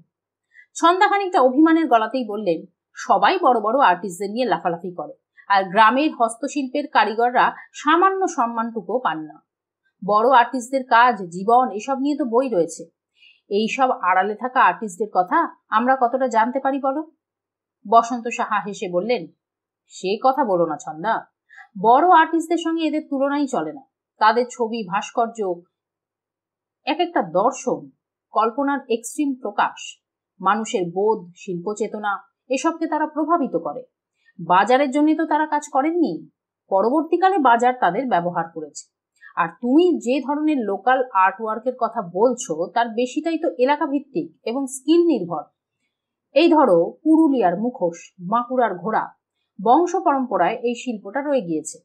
ছন্দা খানিকটা অভিমানের গলাতেই বললেন, সবাই বড় বড় আর্টিস্টদের নিয়ে লাফালাফি করে, আর গ্রামের হস্তশিল্পের কারিগররা সামান্য সম্মানটুকু পান না। বড় আর্টিস্টদের কাজ, জীবন এসব নিয়ে তো বই রয়েছে। এইসব আড়ালে থাকা আর্টিস্টদের কথা আমরা কতটা জানতে পারি বলো? বসন্ত সাহা হেসে বললেন, সে কথা বলো না ছন্দা। বড় আর্টিস্টদের সঙ্গে এদের তুলনাই চলে না। তাদের ছবি, ভাস্কর্য এক একটা দর্শন, কল্পনার এক্সট্রিম প্রকাশ। মানুষের বোধ, শিল্প চেতনা এসবকে তারা প্রভাবিত করে। বাজারের জন্য তো তারা কাজ করেননি, পরবর্তীকালে বাজার তাদের ব্যবহার করেছে। আর তুমি যে ধরনের লোকাল আর্ট ওয়ার্কের কথা বলছো তার বেশিটাই তো এলাকা ভিত্তিক এবং স্কিল নির্ভর। এই ধরো পুরুলিয়ার মুখোশ, বাঁকুড়ার ঘোড়া, বংশ পরম্পরায় এই শিল্পটা রয়ে গিয়েছে।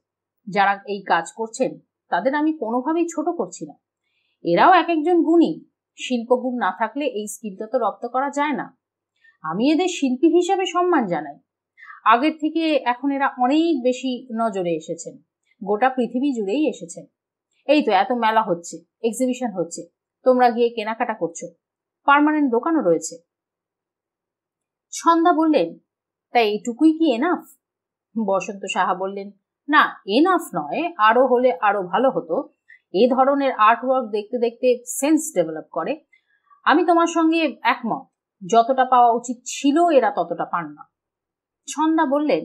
যারা এই কাজ করছেন তাদের আমি কোনোভাবেই ছোট করছি না। এরাও এক একজন গুণী। শিল্পগুণ না থাকলে এই স্কিলটা তো রপ্ত করা যায় না। আমি এদের শিল্পী হিসেবে সম্মান জানাই। আগের থেকে এখন এরা অনেক বেশি নজরে এসেছেন, গোটা পৃথিবী জুড়েই এসেছেন। এই তো এত মেলা হচ্ছে, এক্সিবিশন হচ্ছে, তোমরা গিয়ে কেনাকাটা করছো, পার্মানেন্ট দোকানও রয়েছে। ছন্দা বললেন, তাই এইটুকুই কি এনাফ? বসন্ত সাহা বললেন, না এনাফ নয়, আরো হলে আরো ভালো হতো। এ ধরনের আর্টওয়ার্ক দেখতে দেখতে সেন্স ডেভেলপ করে। আমি তোমার সঙ্গে একমত, যতটা পাওয়া উচিত ছিল এরা ততটা পান না। ছন্দা বললেন,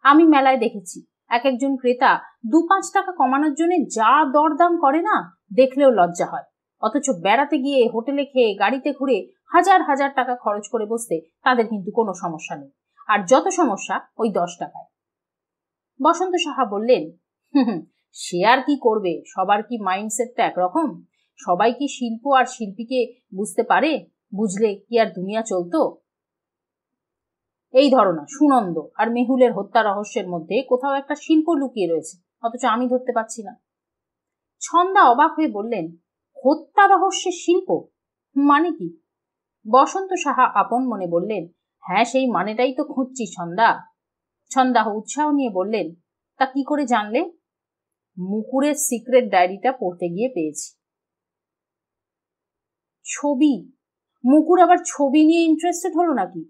আমি মেলায় দেখেছি এক একজন ক্রেতা 2-5 টাকা কমানোর জন্য যা দরদাম করে না, দেখলেও লজ্জা হয়। অথচ বেড়াতে গিয়ে, হোটেলে খেয়ে, গাড়িতে ঘুরে হাজার হাজার টাকা খরচ করে বসতে তাদের কিন্তু কোনো সমস্যা নেই। আর যত সমস্যা ওই 10 টাকায়। বসন্ত সাহা বললেন, সে আর কি করবে, সবার কি মাইন্ডসেটটা একরকম? সবাই কি শিল্প আর শিল্পীকে বুঝতে পারে? বুঝলে কি আর দুনিয়া চলতো? এই ধরনা সুনন্দ আর মেহুলের হত্যা রহস্যের মধ্যে কোথাও একটা শিল্প লুকিয়ে রয়েছে, অথচ আমি ধরতে পারছি না। ছন্দা অবাক হয়ে বললেন, হত্যা রহস্যের শিল্প মানে কি? বসন্ত সাহা আপন মনে বললেন, হ্যাঁ সেই মানেটাই তো খুঁজছি ছন্দা। ছন্দা উৎসাহ নিয়ে বললেন, তা কি করে জানলে? মুকুরের সিক্রেট ডায়েরিটা পড়তে গিয়ে পেয়েছি। ছবি? মুকুর আবার ছবি নিয়ে ইন্টারেস্টেড হলো নাকি?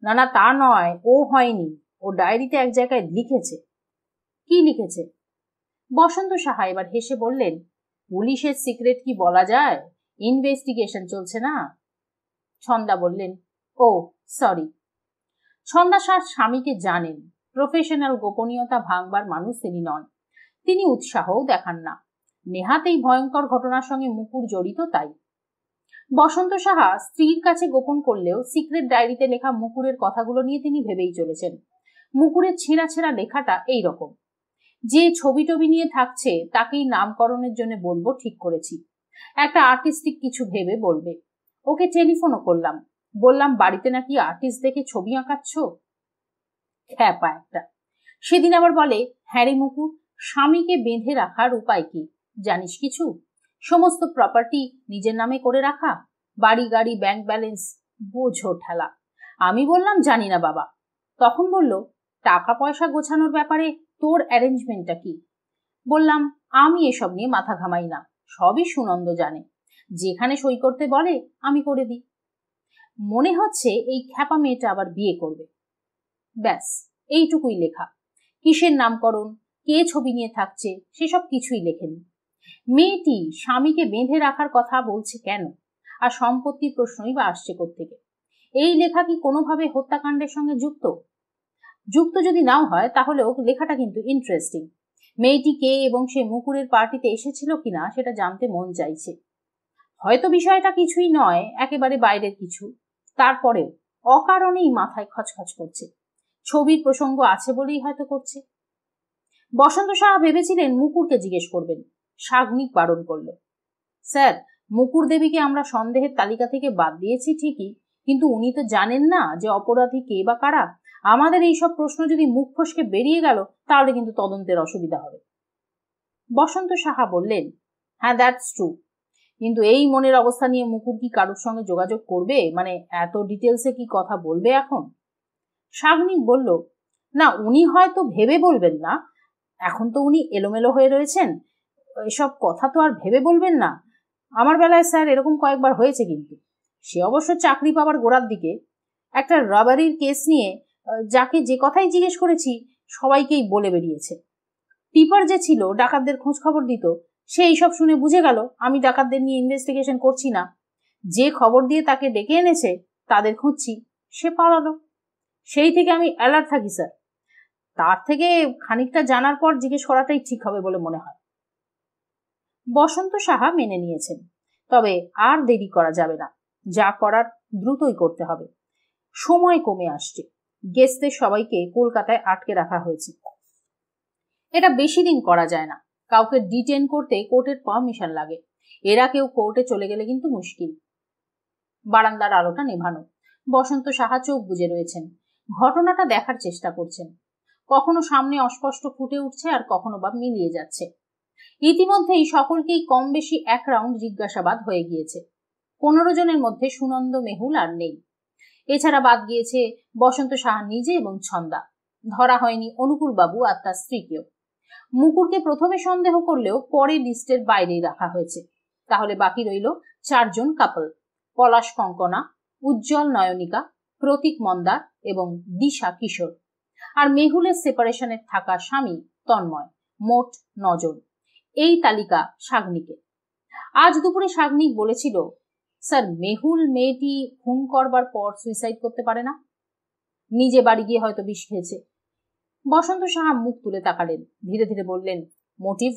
না না তা নয়, ও হয়নি, ও ডায়েরিতে এক জায়গায় লিখেছে। কি লিখেছে? বসন্ত সাহা এবার হেসে বললেন, পুলিশের সিক্রেট কি বলা যায়? ইনভেস্টিগেশন চলছে না। ছন্দা বললেন, ও সরি। ছন্দা স্বামীকে জানেন, প্রফেশনাল গোপনীয়তা ভাঙবার মানুষ তিনি নন। তিনি উৎসাহও দেখান না। নেহাত এই ভয়ঙ্কর ঘটনার সঙ্গে মুকুর জড়িত তাই। বসন্ত সাহা স্ত্রীর কাছে গোপন করলেও সিক্রেট ডায়েরিতে লেখা মুকুরের কথাগুলো নিয়ে তিনি ভেবেই চলেছেন। মুকুরের ছেঁড়া ছেঁড়া লেখাটা এই রকম, যে ছবি টবি নিয়ে থাকছে তাকেই নামকরণের জন্য বলবো ঠিক করেছি। একটা আর্টিস্টিক কিছু ভেবে বলবে। ওকে টেলিফোনও করলাম, বললাম বাড়িতে নাকি আর্টিস্ট দেখে ছবি আঁকাচ্ছ। খ্যাপা একটা। সেদিন আবার বলে, হ্যাঁ রে মুকুর, স্বামীকে বেঁধে রাখার উপায় কি জানিস কিছু? সমস্ত প্রপার্টি নিজের নামে করে রাখা, বাড়ি গাড়ি ব্যাংক ব্যালেন্স, বোঝো ঠেলা। আমি বললাম জানি না বাবা। তখন বলল, টাকা পয়সা গোছানোর ব্যাপারে তোর অ্যারেঞ্জমেন্টটা কি? বললাম, আমি এসব নিয়ে মাথা ঘামাই না, সবই সুনন্দ জানে। যেখানে সই করতে বলে আমি করে দিই। মনে হচ্ছে এই খ্যাপা মেয়েটা আবার বিয়ে করবে। ব্যাস এইটুকুই লেখা। কিসের নামকরণ, কে ছবি নিয়ে থাকছে সেসব কিছুই লেখেনি। মেয়েটি স্বামীকে বেঁধে রাখার কথা বলছে কেন? আর সম্পত্তির প্রশ্নই বা আসছে কোত্থেকে? এই লেখা কি কোনোভাবে হত্যাকাণ্ডের সঙ্গে যুক্ত? যুক্ত যদি নাও হয় তাহলেও লেখাটা কিন্তু ইন্টারেস্টিং। মেয়েটি কে এবং সে মুকুরের পার্টিতে এসেছিল কিনা সেটা জানতে মন চাইছে। হয়তো বিষয়টা কিছুই নয়, একেবারে বাইরের কিছু, তারপরেও অকারণেই মাথায় খচখচ করছে। ছবির প্রসঙ্গ আছে বলেই হয়তো করছে। বসন্ত সাহা ভেবেছিলেন মুকুরকে জিজ্ঞেস করবেন, সাগ্নিক বারণ করল, স্যার মুকুর দেবীকে আমরা সন্দেহের তালিকা থেকে বাদ দিয়েছি ঠিকই, কিন্তু উনি তো জানেন না যে অপরাধী কে বা কারা। আমাদের এইসব প্রশ্ন যদি মুখ ফসকে বেরিয়ে গেল তাহলে কিন্তু তদন্তের অসুবিধা হবে। বসন্ত সাহা বললেন, হ্যাঁ, দ্যাটস ট্রু, কিন্তু এই মনের অবস্থা নিয়ে মুকুর কি কারোর সঙ্গে যোগাযোগ করবে? মানে এত ডিটেলসে কি কথা বলবে এখন? সাগ্নিক বলল, না, উনি হয়তো ভেবে বলবেন না, এখন তো উনি এলোমেলো হয়ে রয়েছেন, এসব কথা তো আর ভেবে বলবেন না। আমার বেলায় স্যার এরকম কয়েকবার হয়েছে, কিন্তু সে অবশ্য চাকরি পাওয়ার গোড়ার দিকে। একটা রাবারির কেস নিয়ে যাকে যে কথাই জিজ্ঞেস করেছি সবাইকেই বলে বেরিয়েছে। টিপার যে ছিল ডাকাতদের খোঁজ খবর দিত, সে এইসব শুনে বুঝে গেল আমি ডাকাতদের নিয়ে ইনভেস্টিগেশন করছি না। যে খবর দিয়ে তাকে ডেকে এনেছে তাদের খুঁজছি, সে পালালো। সেই থেকে আমি অ্যালার্ট থাকি স্যার। তার থেকে খানিকটা জানার পর জিজ্ঞেস করাটাই ঠিক হবে বলে মনে হয়। বসন্ত সাহা মেনে নিয়েছেন, তবে আর দেরি করা যাবে না, যা করার দ্রুতই করতে হবে। সময় কমে আসছে, গেস্টদের সবাইকে কলকাতায় আটকে রাখা হয়েছে। এটা বেশি দিন করা যায় না, কাউকে ডিটেন করতে কোর্টের পারমিশন লাগে, এরা কেউ কোর্টে চলে গেলে কিন্তু মুশকিল। বারান্দার আলোটা নেভানো, বসন্ত সাহা চোখ বুজে রয়েছেন, ঘটনাটা দেখার চেষ্টা করছেন। কখনো সামনে অস্পষ্ট ফুটে উঠছে আর কখনো বা মিলিয়ে যাচ্ছে। ইতিমধ্যেই সকলকেই কম বেশি এক রাউন্ড জিজ্ঞাসাবাদ হয়ে গিয়েছে। 15 জনের মধ্যে সুনন্দ মেহুল আর নেই। এছাড়া বাদ গিয়েছে বসন্ত সাহা নিজে এবং ছন্দা। ধরা হয়নি অনুকূল বাবু আর তার স্ত্রীকেও। মুকুরকে প্রথমে সন্দেহ করলেও পরে লিস্টের বাইরেই রাখা হয়েছে। তাহলে বাকি রইল 4 জন কাপল, পলাশ কঙ্কনা, উজ্জ্বল নয়নিকা, প্রতীক মন্দার এবং দিশা কিশোর, আর মেহুলের সেপারেশনে থাকা স্বামী তন্ময়। মোট 9 জন। এই তালিকা সাগ্নিকে। আজ দুপুরে সাগ্নিক বলেছিল, স্যার, মেহুল মেয়েটি খুন করবার পর সুইসাইড করতে পারে না, নিজে বাড়ি গিয়ে হয়তো বিষ খেয়েছে। বসন্ত সাহা মুখ তুলে তাকালেন, ধীরে ধীরে বললেন, মোটিভ?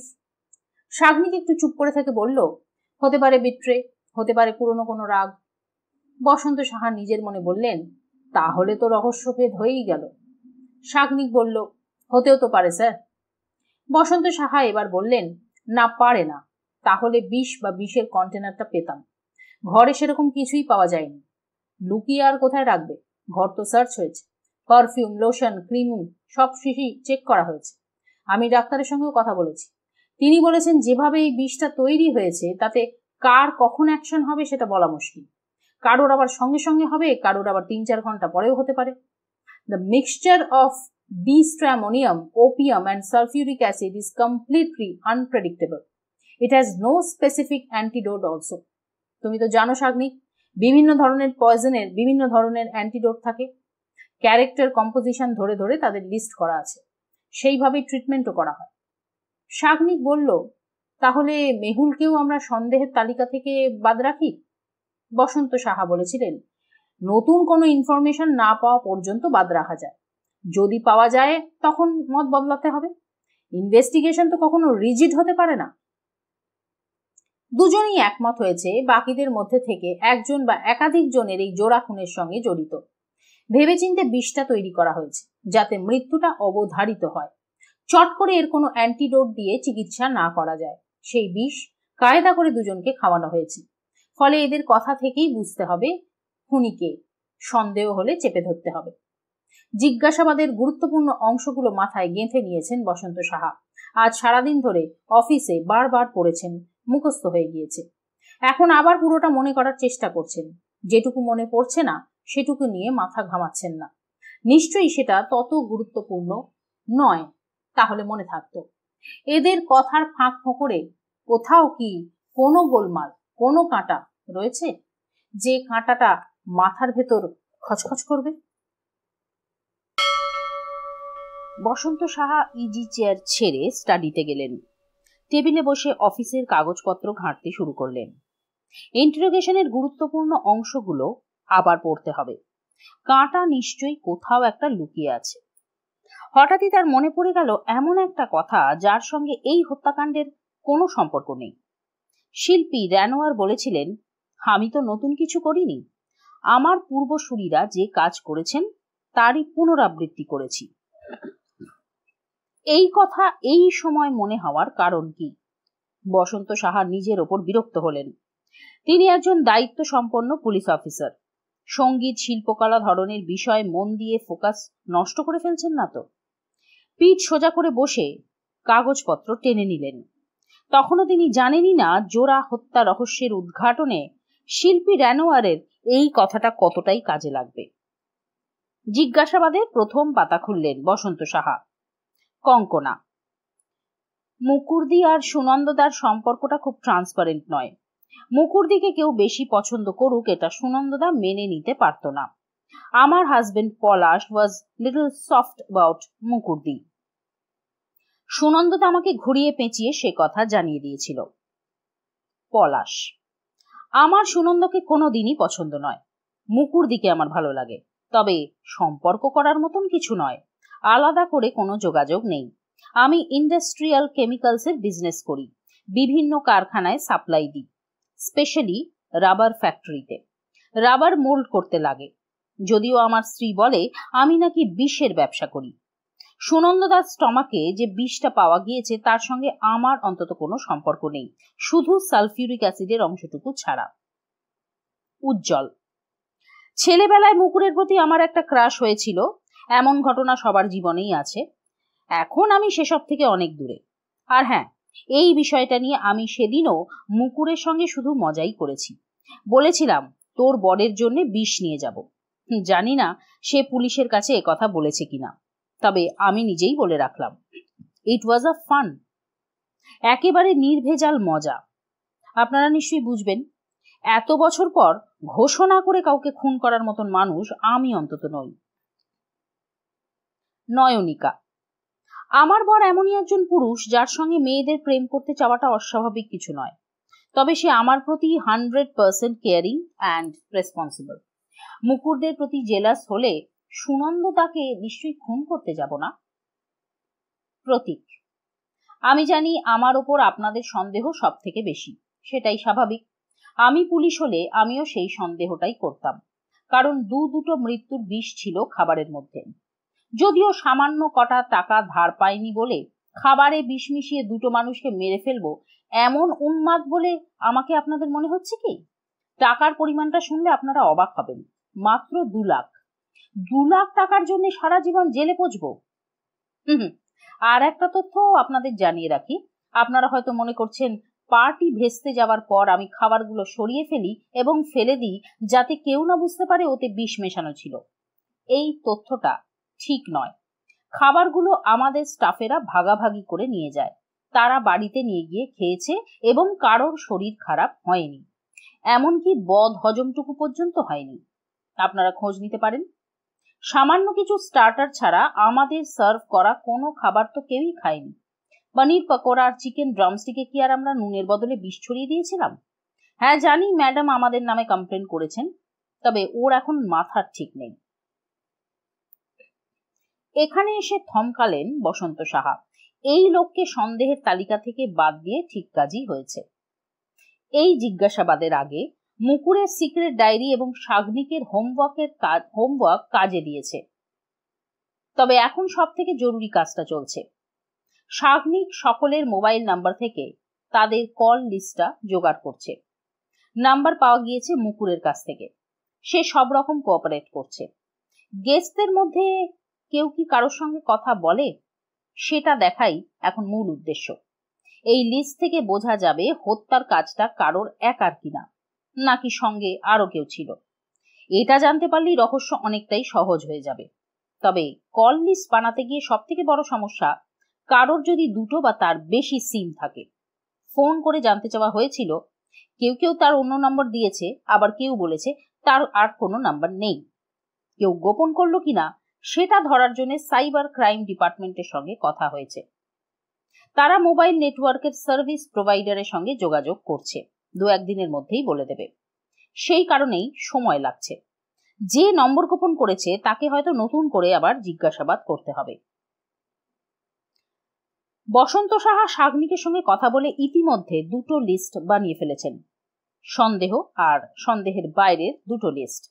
সাগ্নিক একটু চুপ করে থেকে বলল, হতে পারে বিট্রে, হতে পারে পুরনো কোনো রাগ। বসন্ত সাহা নিজের মনে বললেন, তাহলে তো রহস্যভেদ হয়েই গেল। সাগ্নিক বলল, হতেও তো পারে স্যার। বসন্ত সাহা এবার বললেন, না, পারে না, তাহলে বিষ বা বিষের কন্টেনারটা পেতাম। ঘরে সেরকম কিছুই পাওয়া যায়নি, লুকিয়ে আর কোথায় রাখবে? ঘর তো সার্চ হয়েছে, পারফিউম, লোশন, ক্রিম সব শিশি চেক করা হয়েছে। আমি ডাক্তারের সঙ্গেও কথা বলেছি, তিনি বলেছেন যেভাবে এই বিষটা তৈরি হয়েছে তাতে কার কখন অ্যাকশন হবে সেটা বলা মুশকিল। কারোর আবার সঙ্গে সঙ্গে হবে, কারোর আবার 3-4 ঘন্টা পরেও হতে পারে। The mixture of D-stramonium, opium and sulfuric acid is completely unpredictable. It has no specific antidote also. তুমি তো জানো সাগ্নিক, বিভিন্ন ধরনের পয়জনের বিভিন্ন ধরনের অ্যান্টিডোট থাকে। ক্যারেক্টার কম্পোজিশন ধরে ধরে তাদের লিস্ট করা আছে, সেইভাবেই ট্রিটমেন্টও করা হয়। সাগ্নিক বলল, তাহলে মেহুলকেও আমরা সন্দেহের তালিকা থেকে বাদ রাখি? বসন্ত সাহা বলেছিলেন, নতুন কোনো ইনফরমেশন না পাওয়া পর্যন্ত বাদ রাখা যায়, যদি পাওয়া যায় তখন মত বদলাতে হবে। ইনভেস্টিগেশন তো কখনো রিজিড হতে পারে না। দুজনেই একমত হয়েছে বাকিদের মধ্যে থেকে একজন বা একাধিক জনের এই জোড়া খুনের সঙ্গে জড়িত। ভেবেচিন্তে বিষটা তৈরি করা হয়েছে যাতে মৃত্যুটা অবধারিত হয়, চট করে এর কোনো অ্যান্টিডোট দিয়ে চিকিৎসা না করা যায়। সেই বিষ কায়দা করে দুজনকে খাওয়ানো হয়েছে, ফলে এদের কথা থেকেই বুঝতে হবে খুনিকে, সন্দেহ হলে চেপে ধরতে হবে। জিজ্ঞাসাবাদের গুরুত্বপূর্ণ অংশগুলো মাথায় গেঁথে নিয়েছেন বসন্ত সাহা। আজ সারাদিন ধরে অফিসে বারবার পড়েছেন, মুখস্থ হয়ে গিয়েছে। এখন আবার পুরোটা মনে করার চেষ্টা করছেন। যেটুকু মনে পড়ছে না সেটুকু নিয়ে মাথা ঘামাচ্ছেন না। নিশ্চয়ই সেটা তত গুরুত্বপূর্ণ নয়, তাহলে মনে থাকতো। এদের কথার ফাঁক ফোকরে কোথাও কি কোনো গোলমাল, কোনো কাঁটা রয়েছে, যে কাঁটাটা মাথার ভেতর খচখচ করবে? বসন্ত সাহা ইজি চেয়ার ছেড়ে স্টাডিতে গেলেন। টেবিলে বসে অফিসের কাগজপত্র ঘাঁটতে শুরু করলেন। ইন্টারোগেশনের গুরুত্বপূর্ণ অংশগুলো আবার পড়তে হবে। কাঁটা নিশ্চয়ই কোথাও একটা লুকিয়ে আছে। হঠাৎই তার মনে পড়ে গেল এমন একটা কথা যার সঙ্গে এই হত্যাকাণ্ডের কোনো সম্পর্ক নেই। শিল্পী র্যানোয়ার বলেছিলেন, আমি তো নতুন কিছু করিনি, আমার পূর্বসূরীরা যে কাজ করেছেন তারই পুনরাবৃত্তি করেছি। এই কথা এই সময় মনে হওয়ার কারণ কি? বসন্ত সাহা নিজের ওপর বিরক্ত হলেন। তিনি একজন দায়িত্ব সম্পন্ন পুলিশ অফিসার। সঙ্গীত, শিল্পকলা ধরনের বিষয়ে মন দিয়ে ফোকাস নষ্ট করে ফেলছেন না তো? পিঠ সোজা করে বসে কাগজপত্র টেনে নিলেন। তখনও তিনি জানেনই না জোড়া হত্যা রহস্যের উদ্ঘাটনে শিল্পী র্যানোয়ারের এই কথাটা কতটাই কাজে লাগবে। জিজ্ঞাসাবাদের প্রথম পাতা খুললেন বসন্ত সাহা। কঙ্কনা, মুকুরদি আর সুনন্দদার সম্পর্কটা খুব ট্রান্সপারেন্ট নয়। মুকুরদিকে কেউ বেশি পছন্দ করুক এটা সুনন্দদা মেনে নিতে পারত না। আমার husband Palash was little soft about মুকুরদি। সুনন্দদা আমাকে ঘুরিয়ে পেঁচিয়ে সে কথা জানিয়ে দিয়েছিল। পলাশ, আমার সুনন্দকে কোনোদিনই পছন্দ নয়। মুকুরদিকে আমার ভালো লাগে, তবে সম্পর্ক করার মতন কিছু নয়। আলাদা করে কোনো যোগাযোগ নেই। আমি ইন্ডাস্ট্রিয়াল কেমিক্যালসের বিজনেস করি, বিভিন্ন কারখানায় সাপ্লাই দিই, স্পেশালি রাবার ফ্যাক্টরিতে। রাবার মোল্ড করতে লাগে। যদিও আমার স্ত্রী বলে আমি নাকি বিষের ব্যবসা করি। সুনন্দদার স্টমাকে যে বিষটা পাওয়া গিয়েছে তার সঙ্গে আমার অন্তত কোনো সম্পর্ক নেই, শুধু সালফিউরিক অ্যাসিডের অংশটুকু ছাড়া। উজ্জ্বল, ছেলেবেলায় মুকুরের প্রতি আমার একটা ক্রাশ হয়েছিল, এমন ঘটনা সবার জীবনেই আছে। এখন আমি সেসব থেকে অনেক দূরে। আর হ্যাঁ, এই বিষয়টা নিয়ে আমি সেদিনও মুকুরের সঙ্গে শুধু মজাই করেছি। বলেছিলাম তোর বরের জন্য বিষ নিয়ে যাব। জানি না সে পুলিশের কাছে একথা বলেছে কিনা, তবে আমি নিজেই বলে রাখলাম, ইট ওয়াজ আ ফান, একেবারে নির্ভেজাল মজা। আপনারা নিশ্চয়ই বুঝবেন, এত বছর পর ঘোষণা করে কাউকে খুন করার মতন মানুষ আমি অন্তত নই। নয়নিকা, আমার বর এমনই একজন পুরুষ যার সঙ্গে মেয়েদের প্রেম করতে চাওয়াটা অস্বাভাবিক কিছু নয়, তবে সে আমার প্রতি 100% কেয়ারিং অ্যান্ড রেসপন্সিবল। মুকুরদের প্রতি জেলাস হলে সুনন্দতাকে নিশ্চয়ই খুন করতে যাব না। প্রতীক, আমি জানি আমার ওপর আপনাদের সন্দেহ সব থেকে বেশি, সেটাই স্বাভাবিক। আমি পুলিশ হলে আমিও সেই সন্দেহটাই করতাম, কারণ দুটো মৃত্যুর বিষ ছিল খাবারের মধ্যে। যদিও সামান্য কটা টাকা ধার পাইনি বলে খাবারে বিষ মিশিয়ে দুটো মানুষকে মেরে ফেলবো এমন উন্মাদ বলে আমাকে আপনাদের মনে হচ্ছে কি? টাকার পরিমাণটা শুনলে আপনারা অবাক হবেন, মাত্র 2 লাখ। 2 লাখ টাকার জন্য সারা জীবন জেলে পচবো? আর একটা তথ্য আপনাদের জানিয়ে রাখি, আপনারা হয়তো মনে করছেন পার্টি ভেস্তে যাওয়ার পর আমি খাবারগুলো সরিয়ে ফেলি এবং ফেলে দিই যাতে কেউ না বুঝতে পারে ওতে বিষ মেশানো ছিল। এই তথ্যটা ঠিক নয়। খাবারগুলো আমাদের স্টাফেরা ভাগাভাগি করে নিয়ে যায়, তারা বাড়িতে নিয়ে গিয়ে খেয়েছে এবং কারোর শরীর খারাপ হয়নি, এমনকি বদ হজমটুকু পর্যন্ত হয়নি। আপনারা খোঁজ নিতে পারেন। সামান্য কিছু স্টার্টার ছাড়া আমাদের সার্ভ করা কোনো খাবার তো কেউই খায়নি। পনির পকোড়া আর চিকেন ড্রামস্টিকে কি আর আমরা নুনের বদলে বিষ ছড়িয়ে দিয়েছিলাম? হ্যাঁ জানি ম্যাডাম আমাদের নামে কমপ্লেন করেছেন, তবে ওর এখন মাথার ঠিক নেই। এখানে এসে থমকালেন বসন্ত সাহা। এই লোককে সন্দেহের তালিকা থেকে বাদ দিয়ে ঠিক কাজই হয়েছে। এই জিজ্ঞাসাবাদের আগে মুকুরের সিক্রেট ডায়েরি এবং সাগনিকের হোমওয়ার্ক কাজে দিয়েছে, তবে এখন সব থেকে জরুরি কাজটা চলছে। সাগনিক সকলের মোবাইল নাম্বার থেকে তাদের কল লিস্টটা জোগাড় করছে। নাম্বার পাওয়া গিয়েছে মুকুরের কাছ থেকে, সে সব রকম কোঅপারেট করছে। গেস্টদের মধ্যে কেউ কি কারোর সঙ্গে কথা বলে সেটা দেখাই এখন মূল উদ্দেশ্য। এই লিস্ট থেকে বোঝা যাবে হত্যার কাজটা কারোর একার কিনা, নাকি সঙ্গে আরো কেউ ছিল। এটা জানতে পারলেই রহস্য অনেকটাই সহজ হয়ে যাবে। তবে কল লিস্ট বানাতে গিয়ে সব থেকে বড় সমস্যা, কারোর যদি 2 বা তার বেশি সিম থাকে। ফোন করে জানতে চাওয়া হয়েছিল, কেউ তার অন্য নম্বর দিয়েছে, আবার কেউ বলেছে তার আর কোনো নাম্বার নেই। কেউ গোপন করলো কিনা সেটা ধরার জন্য সাইবার ক্রাইম ডিপার্টমেন্টের সঙ্গে কথা হয়েছে। তারা মোবাইল নেটওয়ার্কের সার্ভিস প্রোভাইডারের সঙ্গে যোগাযোগ করছে, 2-1 দিনের মধ্যেই বলে দেবে। সেই কারণেই সময় লাগছে। যে নম্বর গোপন করেছে তাকে হয়তো নতুন করে আবার জিজ্ঞাসাবাদ করতে হবে। বসন্ত সাহা সাগনিকের সঙ্গে কথা বলে ইতিমধ্যে 2টো লিস্ট বানিয়ে ফেলেছেন, সন্দেহ আর সন্দেহের বাইরের 2টো লিস্ট।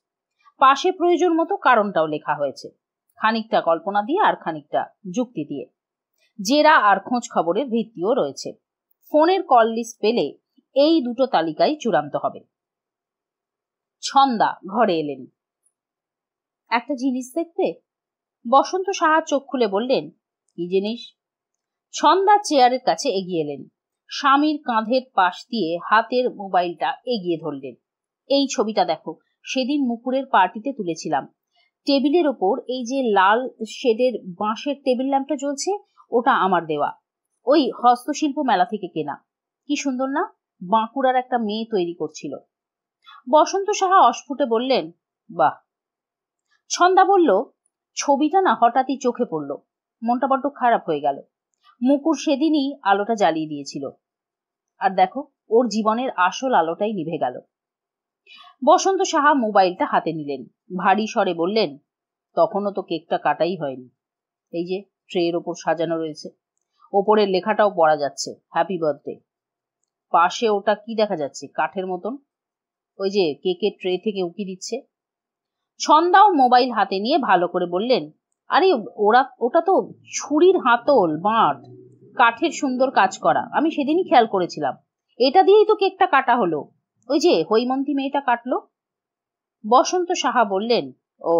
পাশে প্রয়োজন মতো কারণটাও লেখা হয়েছে, খানিকটা কল্পনা দিয়ে আর খানিকটা যুক্তি দিয়ে। জেরা আর খোঁজ খবরের ভিত্তিও রয়েছে। ফোনের কল লিস্ট পেলে এই দুটো তালিকায় চূড়ান্ত হবে। ছন্দা ঘরে এলেন। একটা জিনিস দেখবে? বসন্ত সাহা চোখ খুলে বললেন, কি জিনিস? ছন্দা চেয়ারের কাছে এগিয়ে এলেন, স্বামীর কাঁধের পাশ দিয়ে হাতের মোবাইলটা এগিয়ে ধরলেন। এই ছবিটা দেখো, সেদিন মুকুরের পার্টিতে তুলেছিলাম। টেবিলের ওপর এই যে লাল শেডের বাঁশের টেবিল ল্যাম্পটা জ্বলছে, ওটা আমার দেওয়া, ওই হস্তশিল্প মেলা থেকে কেনা। কি সুন্দর না? বাঁকুড়ার একটা মেয়ে তৈরি করছিল। বসন্ত সাহা অস্ফুটে বললেন, বাহ। ছন্দা বলল, ছবিটা না হঠাৎই চোখে পড়ল, মনটা বড্ড খারাপ হয়ে গেল। মুকুর সেদিনই আলোটা জ্বালিয়ে দিয়েছিল, আর দেখো ওর জীবনের আসল আলোটাই নিভে গেল। বসন্ত সাহা মোবাইলটা হাতে নিলেন, ভারী স্বরে বললেন, তখনও তো কেকটা কাটাই হয়নি। এই যে ট্রের ওপর সাজানো রয়েছে, ওপরের লেখাটাও পড়া যাচ্ছে, হ্যাপি বার্থডে। পাশে ওটা কি দেখা যাচ্ছে, কাঠের মতন, ওই যে কেকের ট্রে থেকে উকি দিচ্ছে। ছন্দাও মোবাইল হাতে নিয়ে ভালো করে বললেন, আরে ওটা তো ছুরির হাতল, বাঁট, কাঠের সুন্দর কাজ করা, আমি সেদিনই খেয়াল করেছিলাম। এটা দিয়েই তো কেকটা কাটা হলো, ওই যে হৈমন্তী মেয়েটা কাটলো। বসন্ত সাহা বললেন, ও।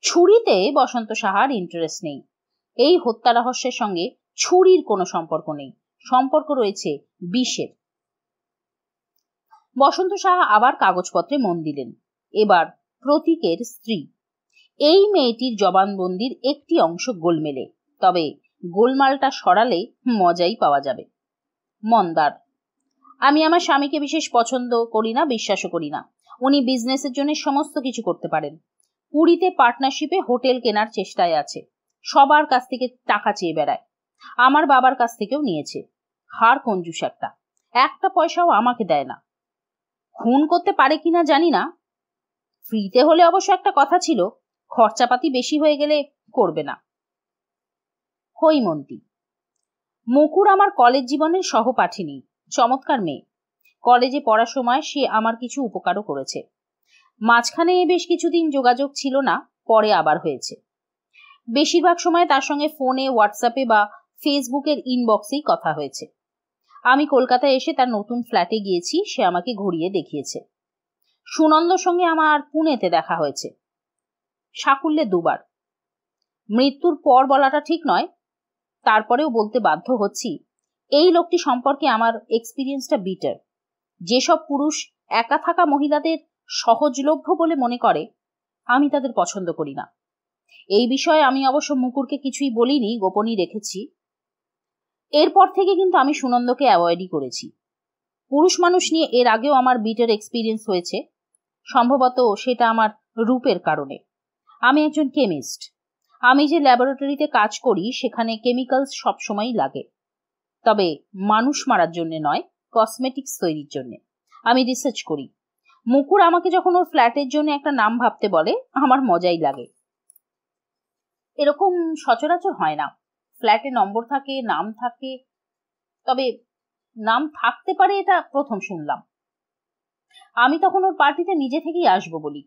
ছুরিতে বসন্ত সাহার ইন্টারেস্ট নেই। এই হত্যা রহস্যের সঙ্গে ছুরির কোনো সম্পর্ক নেই, সম্পর্ক রয়েছে বিষের। বসন্ত সাহা আবার কাগজপত্রে মন দিলেন। এবার প্রতীকের স্ত্রী, এই মেয়েটির জবানবন্দির একটি অংশ গোলমেলে, তবে গোলমালটা সরালে মজাই পাওয়া যাবে। মন্দার, আমি আমার স্বামীকে বিশেষ পছন্দ করি না, বিশ্বাসও করি না। উনি বিজনেসের জন্য সমস্ত কিছু করতে পারেন। পুরীতে পার্টনারশিপে হোটেল কেনার চেষ্টায় আছে, সবার কাছ থেকে টাকা চেয়ে বেড়ায়, আমার বাবার কাছ থেকেও নিয়েছে। হাড় কঞ্জুস একটা পয়সাও আমাকে দেয় না। খুন করতে পারে কিনা জানি না, ফ্রিতে হলে অবশ্য একটা কথা ছিল, খরচাপাতি বেশি হয়ে গেলে করবে না। হৈমন্তী, মুকুর আমার কলেজ জীবনের সহপাঠিনী, চমৎকার মেয়ে। কলেজে পড়ার সময় সে আমার কিছু উপকারও করেছে। মাঝখানে বেশ কিছুদিন যোগাযোগ ছিল না, পরে আবার হয়েছে। বেশিরভাগ সময় তার সঙ্গে ফোনে, হোয়াটসঅ্যাপে বা ফেসবুকের ইনবক্সেই কথা হয়েছে। আমি কলকাতায় এসে তার নতুন ফ্ল্যাটে গিয়েছি, সে আমাকে ঘুরিয়ে দেখিয়েছে। সুনন্দর সঙ্গে আমার পুনেতে দেখা হয়েছে, সাকুল্যে 2 বার। মৃত্যুর পর বলাটা ঠিক নয়, তারপরেও বলতে বাধ্য হচ্ছি, এই লোকটি সম্পর্কে আমার এক্সপিরিয়েন্সটা বিটার। যেসব পুরুষ একা থাকা মহিলাদের সহজলভ্য বলে মনে করে, আমি তাদের পছন্দ করি না। এই বিষয়ে আমি অবশ্য মুকুরকে কিছুই বলিনি, গোপনই রেখেছি। এরপর থেকে কিন্তু আমি সুনন্দকে অ্যাভয়েডই করেছি। পুরুষ মানুষ নিয়ে এর আগেও আমার বিটার এক্সপিরিয়েন্স হয়েছে, সম্ভবত সেটা আমার রূপের কারণে। আমি একজন কেমিস্ট, আমি যে ল্যাবরেটরিতে কাজ করি সেখানে কেমিক্যালস সবসময়ই লাগে, তবে মানুষ মারার জন্য নয়, কসমেটিক্স তৈরির জন্য। আমি রিসার্চ করি। মুকুর আমাকে যখন ওর ফ্ল্যাটের জন্য একটা নাম ভাবতে বলে, আমার মজাই লাগে। এরকম সচরাচর হয় না, ফ্ল্যাটে নম্বর থাকে, নাম থাকে, তবে নাম থাকতে পারে এটা প্রথম শুনলাম। আমি তখন ওর পার্টিতে নিজে থেকেই আসবো বলি,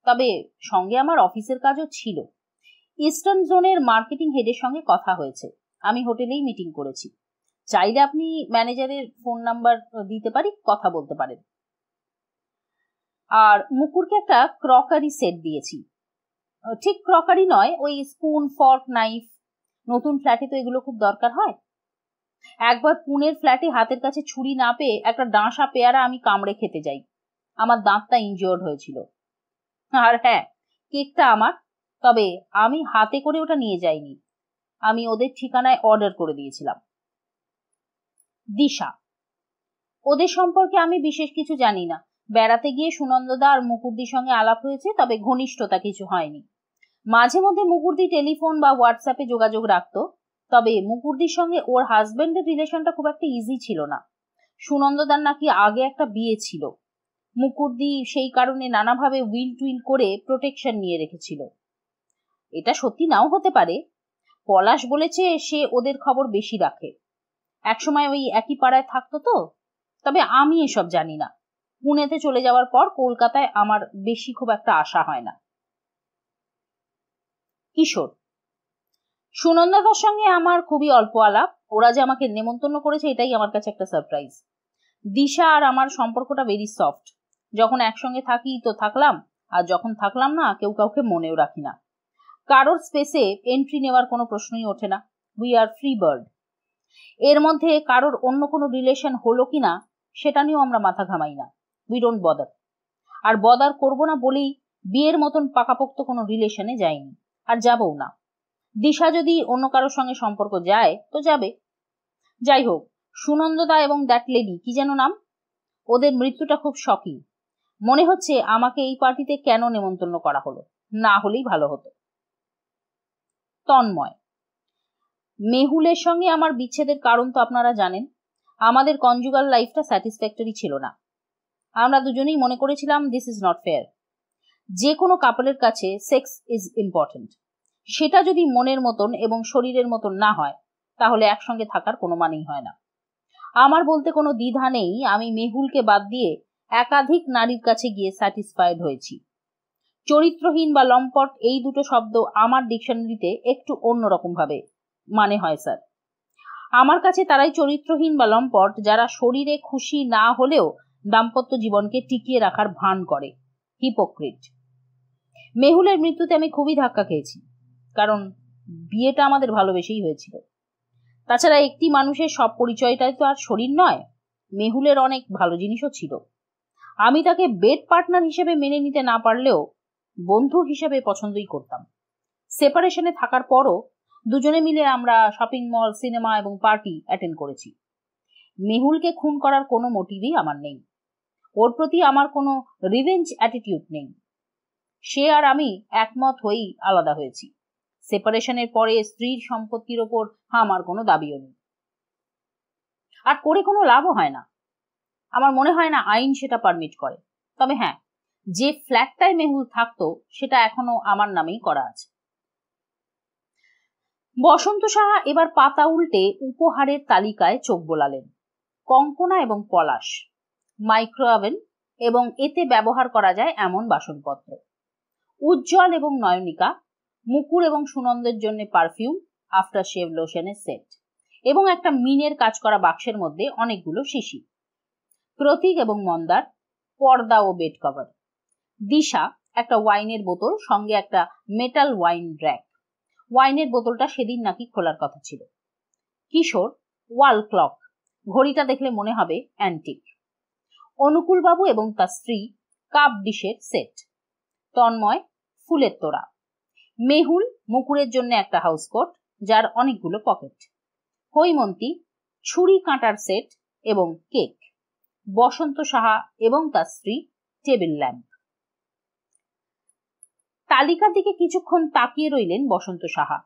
তবে সঙ্গে আমার অফিসের কাজও ছিল। ইস্টার্ন জোনের মার্কেটিং হেডের সঙ্গে কথা হয়েছে, আমি হোটেলেই মিটিং করেছি। চাইলে আপনি ম্যানেজারের ফোন নাম্বার দিতে পারি, কথা বলতে পারেন। আর মুকুরকে একটা ক্রকারি সেট দিয়েছি, ঠিক ক্রকারি নয়, ওই স্পুন, ফর্ক, নাইফ। নতুন ফ্ল্যাটে তো এগুলো খুব দরকার হয়। একবার পুনের ফ্ল্যাটে হাতের কাছে ছুরি না পেয়ে একটা ডাঁশা পেয়ারা আমি কামড়ে খেতে যাই, আমার দাঁতটা ইনজিওর্ড হয়েছিল। আর হ্যাঁ, কেকটা আমার, তবে আমি হাতে করে ওটা নিয়ে যাইনি, আমি ওদের ঠিকানায় অর্ডার করে দিয়েছিলাম। দিশা, ওদের সম্পর্কে আমি বিশেষ কিছু জানি না। বেড়াতে গিয়ে সুনন্দদা আর মুকুরদির সঙ্গে আলাপ হয়েছে, তবে ঘনিষ্ঠতা কিছু হয়নি। মাঝে মধ্যে মুকুরদি টেলিফোন বা হোয়াটসঅ্যাপে যোগাযোগ রাখতো, তবে মুকুরদির সঙ্গে ওর হাজবেন্ডের রিলেশনটা খুব একটা ইজি ছিল না। সুনন্দদার নাকি আগে একটা বিয়ে ছিল, মুকুরদি সেই কারণে নানাভাবে উইল টুইল করে প্রোটেকশন নিয়ে রেখেছিল। এটা সত্যি নাও হতে পারে, পলাশ বলেছে সে ওদের খবর বেশি রাখে, একসময় ওই একই পাড়ায় থাকতো তো, তবে আমি এসব জানি না। পুনেতে চলে যাওয়ার পর কলকাতায় আমার বেশি খুব একটা আশা হয় না। কিশোর, সুনন্দাদার সঙ্গে আমার খুবই অল্প আলাপ, ওরা যে আমাকে নেমন্তন্ন করেছে এটাই আমার কাছে একটা সারপ্রাইজ। দিশা আর আমার সম্পর্কটা ভেরি সফট। যখন একসঙ্গে থাকি তো থাকলাম, আর যখন থাকলাম না কেউ কাউকে মনেও রাখি না। কারোর স্পেসে এন্ট্রি নেওয়ার কোনো প্রশ্নই ওঠে না। We are free bird. এর মধ্যে কারোর অন্য কোনো রিলেশন হলো কিনা সেটা নিয়েও আমরা মাথা ঘামাই না। We don't bother. আর বদার করবো না বলেই বিয়ের মতন পাকাপোক্ত কোনো রিলেশনে যাইনি, আর যাবও না। দিশা যদি অন্য কারোর সঙ্গে সম্পর্ক যায় তো যাবে। যাই হোক, সুনন্দদা এবং দ্যাট লেডি, কি যেন নাম, ওদের মৃত্যুটা খুব শকিং। মনে হচ্ছে আমাকে এই পার্টিতে কেন নেমন্তন্ন করা হলো, না হলেই ভালো হতো। তন্ময়। মেহুলের সঙ্গে আমার বিচ্ছেদের কারণ তো আপনারা জানেন। আমাদের কনজুগাল লাইফটা স্যাটিসফ্যাক্টরি ছিল না। আমরা দুজনেই মনে করেছিলাম দিস ইজ নট ফেয়ার। যে কোনো কাপলের কাছে সেক্স ইজ ইম্পর্টেন্ট। সেটা যদি মনের মতন এবং শরীরের মতন না হয় তাহলে একসঙ্গে থাকার কোনো মানেই হয় না। আমার বলতে কোনো দ্বিধা নেই, আমি মেহুলকে বাদ দিয়ে একাধিক নারীর কাছে গিয়ে স্যাটিসফাইড হয়েছি। চরিত্রহীন বা লম্পট এই দুটো শব্দ আমার ডিকশনারিতে একটু অন্যরকম ভাবে মানে হয় স্যার। আমার কাছে তারাই চরিত্রহীন বা লম্পট যারা শরীরে খুশি না হলেও দাম্পত্য জীবনকে টিকিয়ে রাখার ভান করে, হিপোক্রিট। মেহুলের মৃত্যুতে আমি খুবই ধাক্কা খেয়েছি, কারণ বিয়েটা আমাদের ভালোবেসেই হয়েছিল। তাছাড়া একটি মানুষের সব পরিচয়টাই তো আর শরীর নয়। মেহুলের অনেক ভালো জিনিসও ছিল। আমি তাকে বেড পার্টনার হিসেবে মেনে নিতে না পারলেও বন্ধু হিসেবে পছন্দই করতাম। সেপারেশনে থাকার পরও দুজনে মিলে আমরা শপিং মল, সিনেমা এবং পার্টি অ্যাটেন্ড করেছি। মেহুলকে খুন করার কোনো মোটিভই আমার নেই। ওর প্রতি আমার কোনো রিভেঞ্জ অ্যাটিটিউড নেই। সে আর আমি একমত হয়েই আলাদা হয়েছি। সেপারেশনের পরে স্ত্রীর সম্পত্তির ওপর আমার কোনো দাবিও নেই, আর করে কোনো লাভও হয় না। আমার মনে হয় না আইন সেটা পারমিট করে। তবে হ্যাঁ, যে ফ্ল্যাটটায় মেহুল থাকতো সেটা এখনো আমার নামেই করা আছে। বসন্ত সাহা এবার পাতা উল্টে উপহারের তালিকায় চোখ বোলালেন। কঙ্কনা এবং পলাশ, মাইক্রোওভেন এবং এতে ব্যবহার করা যায় এমন বাসনপত্র, উজ্জ্বল এবং নয়নিকা, মুকুর এবং সুনন্দের জন্য পারফিউম, আফটার শেভ লোশনের সেট এবং একটা মিনের কাজ করা বাক্সের মধ্যে অনেকগুলো শিশি, প্রতীক এবং মন্দার, পর্দা ও বেড কভার, দিশা একটা ওয়াইনের বোতল, সঙ্গে একটা মেটাল ওয়াইন র্যাক। ওয়াইনের বোতলটা সেদিন নাকি খোলার কথা ছিল। কিশোর ওয়াল ক্লক, ঘড়িটা দেখলে মনে হবে অ্যান্টিক। অনুকূল বাবু এবং তার স্ত্রী কাপ ডিশের সেট। তন্ময় ফুলের তোড়া। মেহুল মুকুরের জন্য একটা হাউস কোট যার অনেকগুলো পকেট। হৈমন্তী ছুরি কাঁটার সেট এবং কেক। বসন্ত সাহা এবং তার স্ত্রী টেবিল ল্যাম্প। তালিকার দিকে কিছুক্ষণ তাকিয়ে রইলেন বসন্ত সাহা।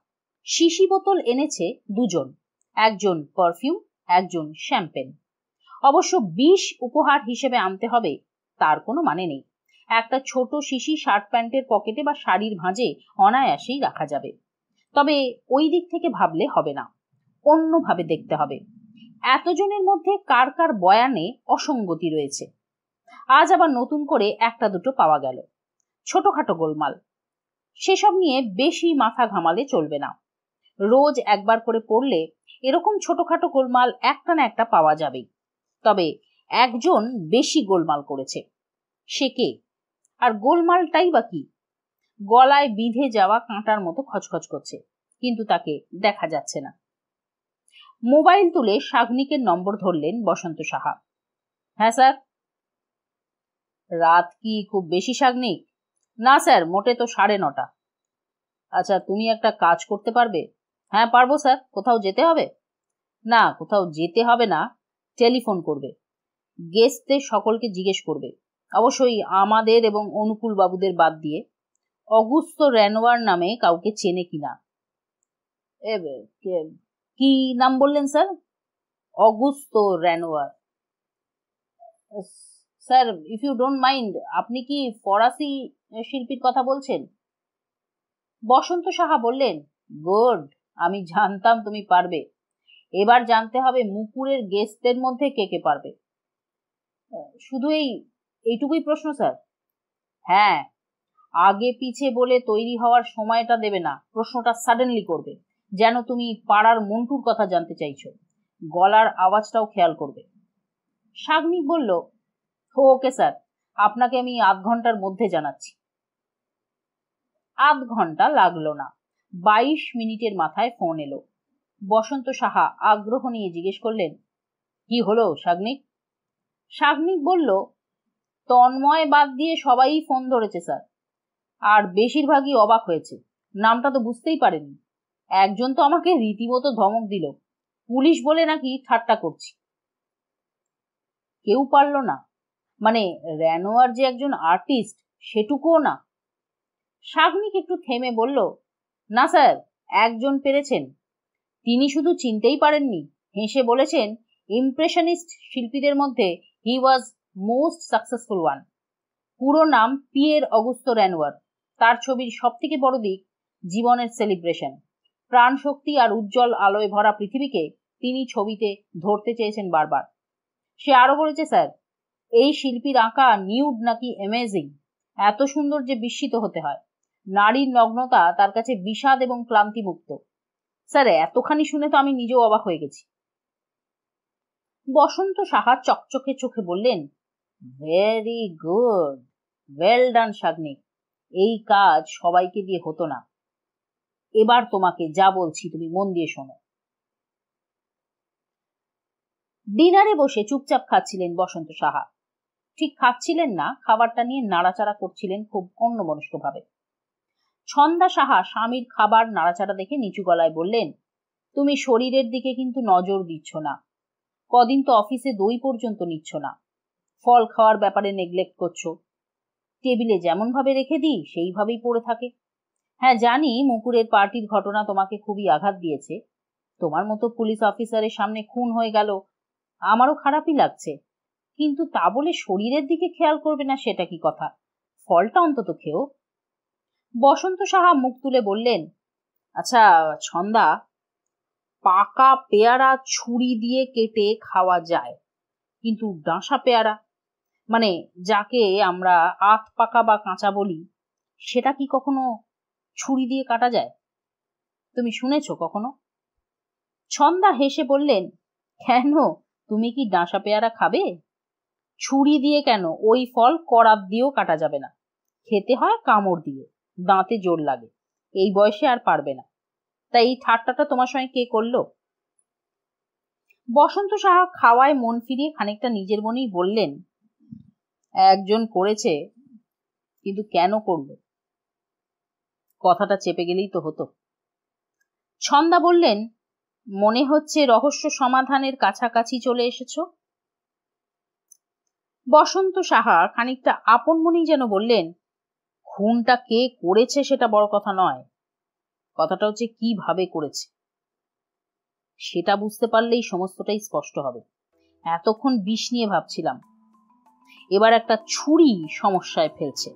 শিশি বোতল এনেছে দুজন, একজন পারফিউম, একজন শ্যাম্পেন। অবশ্য 20 উপহার হিসেবে আনতে হবে তার কোনো মানে নেই। একটা ছোট শিশি শার্ট প্যান্টের পকেটে বা শাড়ির ভাঁজে অনায়াসেই রাখা যাবে। তবে ওই দিক থেকে ভাবলে হবে না, অন্যভাবে দেখতে হবে। এতজনের মধ্যে কার কার বয়ানে অসঙ্গতি রয়েছে। আজ আবার নতুন করে একটা দুটো পাওয়া গেল, ছোটখাটো গোলমাল। সেসব নিয়ে বেশি মাথা ঘামালে চলবে না। রোজ একবার করে পড়লে এরকম ছোটখাটো গোলমাল একটা না একটা পাওয়া যাবেই। তবে একজন বেশি গোলমাল করেছে, সে কে? আর গোলমালটাই বা কি? গলায় বিঁধে যাওয়া কাঁটার মতো খচখচ করছে, কিন্তু তাকে দেখা যাচ্ছে না। মোবাইল তুলে সাগ্নিকের নম্বর ধরলেন বসন্ত সাহা। হ্যাঁ স্যার। রাত কি খুব বেশি সাগ্নিক? না স্যার, মোটে তো 9:30। আচ্ছা, তুমি একটা কাজ করতে পারবে? হ্যাঁ পারবো স্যার। কোথাও যেতে হবে? না, কোথাও যেতে হবে না, টেলিফোন করবে। গেস্টদের সকলকে জিজ্ঞেস করবে, অবশ্যই আমাদের এবং অনুকূল বাবুদের বাদ দিয়ে, অগুস্তো রেনোয়ার নামে কাউকে চেনে কিনা। কি নাম বললেন sir? Augusto Renoir. Sir, if you don't mind, আপনি কি ফরাসি শিল্পীর কথা বলছেন? বসন্ত সাহা বললেন, গুড, আমি জানতাম তুমি পারবে। এবার জানতে হবে মুকুরের গেস্টদের মধ্যে কে কে পারবে। শুধু এইটুকুই প্রশ্ন স্যার? হ্যাঁ, আগে পিছে বলে তৈরি হওয়ার সময়টা দেবে না, প্রশ্নটা সাডেনলি করবে, যেন তুমি পাড়ার মন্টুর কথা জানতে চাইছো। গলার আওয়াজটাও খেয়াল করবে। সাগ্নিক বলল, ওকে স্যার, আপনাকে আমি আধ ঘন্টার মধ্যে জানাচ্ছি। আধ ঘন্টা লাগলো না, 22 মিনিটের মাথায় ফোন এলো। বসন্ত সাহা আগ্রহ নিয়ে জিজ্ঞেস করলেন, কি হলো সাগ্নিক? সাগ্নিক বলল, তন্ময় বাদ দিয়ে সবাই ফোন ধরেছে স্যার, আর বেশিরভাগই অবাক হয়েছে। নামটা তো বুঝতেই পারেনি। একজন তো আমাকে রীতিমতো ধমক দিল, পুলিশ বলে নাকি ঠাট্টা করছি। কেউ পারল না? মানে রেনোয়ার যে একজন আর্টিস্ট সেটুকুও না? সাগ্নিক একটু থেমে বলল, না স্যার, একজন পেরেছেন। তিনি শুধু চিনতেই পারেননি, হেসে বলেছেন, ইমপ্রেশনিস্ট শিল্পীদের মধ্যে হি ওয়াজ মোস্ট সাকসেসফুল ওয়ান। পুরো নাম পিয়ের অগুস্তো রেনোয়ার। তার ছবির সব থেকে বড় দিক জীবনের সেলিব্রেশন। প্রাণ শক্তি আর উজ্জ্বল আলোয় ভরা পৃথিবীকে তিনি ছবিতে ধরতে চেয়েছেন বারবার। সে আরো বলেছে, স্যার, এই শিল্পীর আঁকা নিউড নাকি অ্যামেজিং, এত সুন্দর যে বিস্মিত হতে হয়। নারীর নগ্নতা তার কাছে বিষাদ এবং ক্লান্তিমুক্ত। স্যার, এতখানি শুনে তো আমি নিজেও অবাক হয়ে গেছি। বসন্ত সাহা চকচকে চোখে বললেন, very good, well done Sagnik. এই কাজ সবাইকে দিয়ে হতো না। এবার তোমাকে যা বলছি তুমি মন দিয়ে শোনো। ডিনারে বসে চুপচাপ খাচ্ছিলেন বসন্ত সাহা। ঠিক খাচ্ছিলেন না, খাবারটা নিয়ে নাড়াচাড়া করছিলেন খুব অন্যমনস্ক ভাবে। ছন্দা সাহা স্বামীর খাবার নাড়াচাড়া দেখে নিচু গলায় বললেন, তুমি শরীরের দিকে কিন্তু নজর দিচ্ছ না। কদিন তো অফিসে দই পর্যন্ত নিচ্ছ না। ফল খাওয়ার ব্যাপারে নেগলেক্ট করছো। টেবিলে যেমন ভাবে রেখে দিই সেইভাবেই পড়ে থাকে। হ্যাঁ জানি, মুকুরের পার্টির ঘটনা তোমাকে খুবই আঘাত দিয়েছে। তোমার মতো পুলিশ অফিসারের সামনে খুন হয়ে গেল, আমারও খারাপই লাগছে। কিন্তু তা বলে শরীরের দিকে খেয়াল করবে না সেটা কি কথা? ফলটা অন্তত খেও। বসন্ত সাহা মুখ তুলে বললেন, আচ্ছা ছন্দা, পাকা পেয়ারা ছুরি দিয়ে কেটে খাওয়া যায়, কিন্তু ডাঁশা পেয়ারা, মানে যাকে আমরা আধ পাকা বা কাঁচা বলি, সেটা কি কখনো ছুরি দিয়ে কাটা যায়? তুমি শুনেছ কখনো? ছন্দা হেসে বললেন, কেন, তুমি কি ডাঁশা পেয়ারা খাবে? ছুরি দিয়ে কেন, ওই ফল করাত দিয়েও কাটা যাবে না। খেতে হয় কামড় দিয়ে, দাঁতে জোর লাগে। এই বয়সে আর পারবে না। তাই এই ঠাট্টাটা তোমার সঙ্গে কে করলো? বসন্ত সাহা খাওয়ায় মন ফিরিয়ে খানিকটা নিজের মনেই বললেন, একজন করেছে, কিন্তু কেন করলো? কথাটা চেপে গেলেই তো হতো। ছন্দা বললেন, মনে হচ্ছে রহস্য সমাধানের কাছাকাছি চলে এসেছো। বসন্ত সাহা খানিকটা আপন মনেই যেন বললেন, খুনটা কে করেছে সেটা বড় কথা নয়, কথাটা হচ্ছে কিভাবে করেছে। সেটা বুঝতে পারলেই সমস্তটাই স্পষ্ট হবে। এতক্ষণ বিষ নিয়ে ভাবছিলাম, এবার একটা ছুরি সমস্যায় ফেলছে।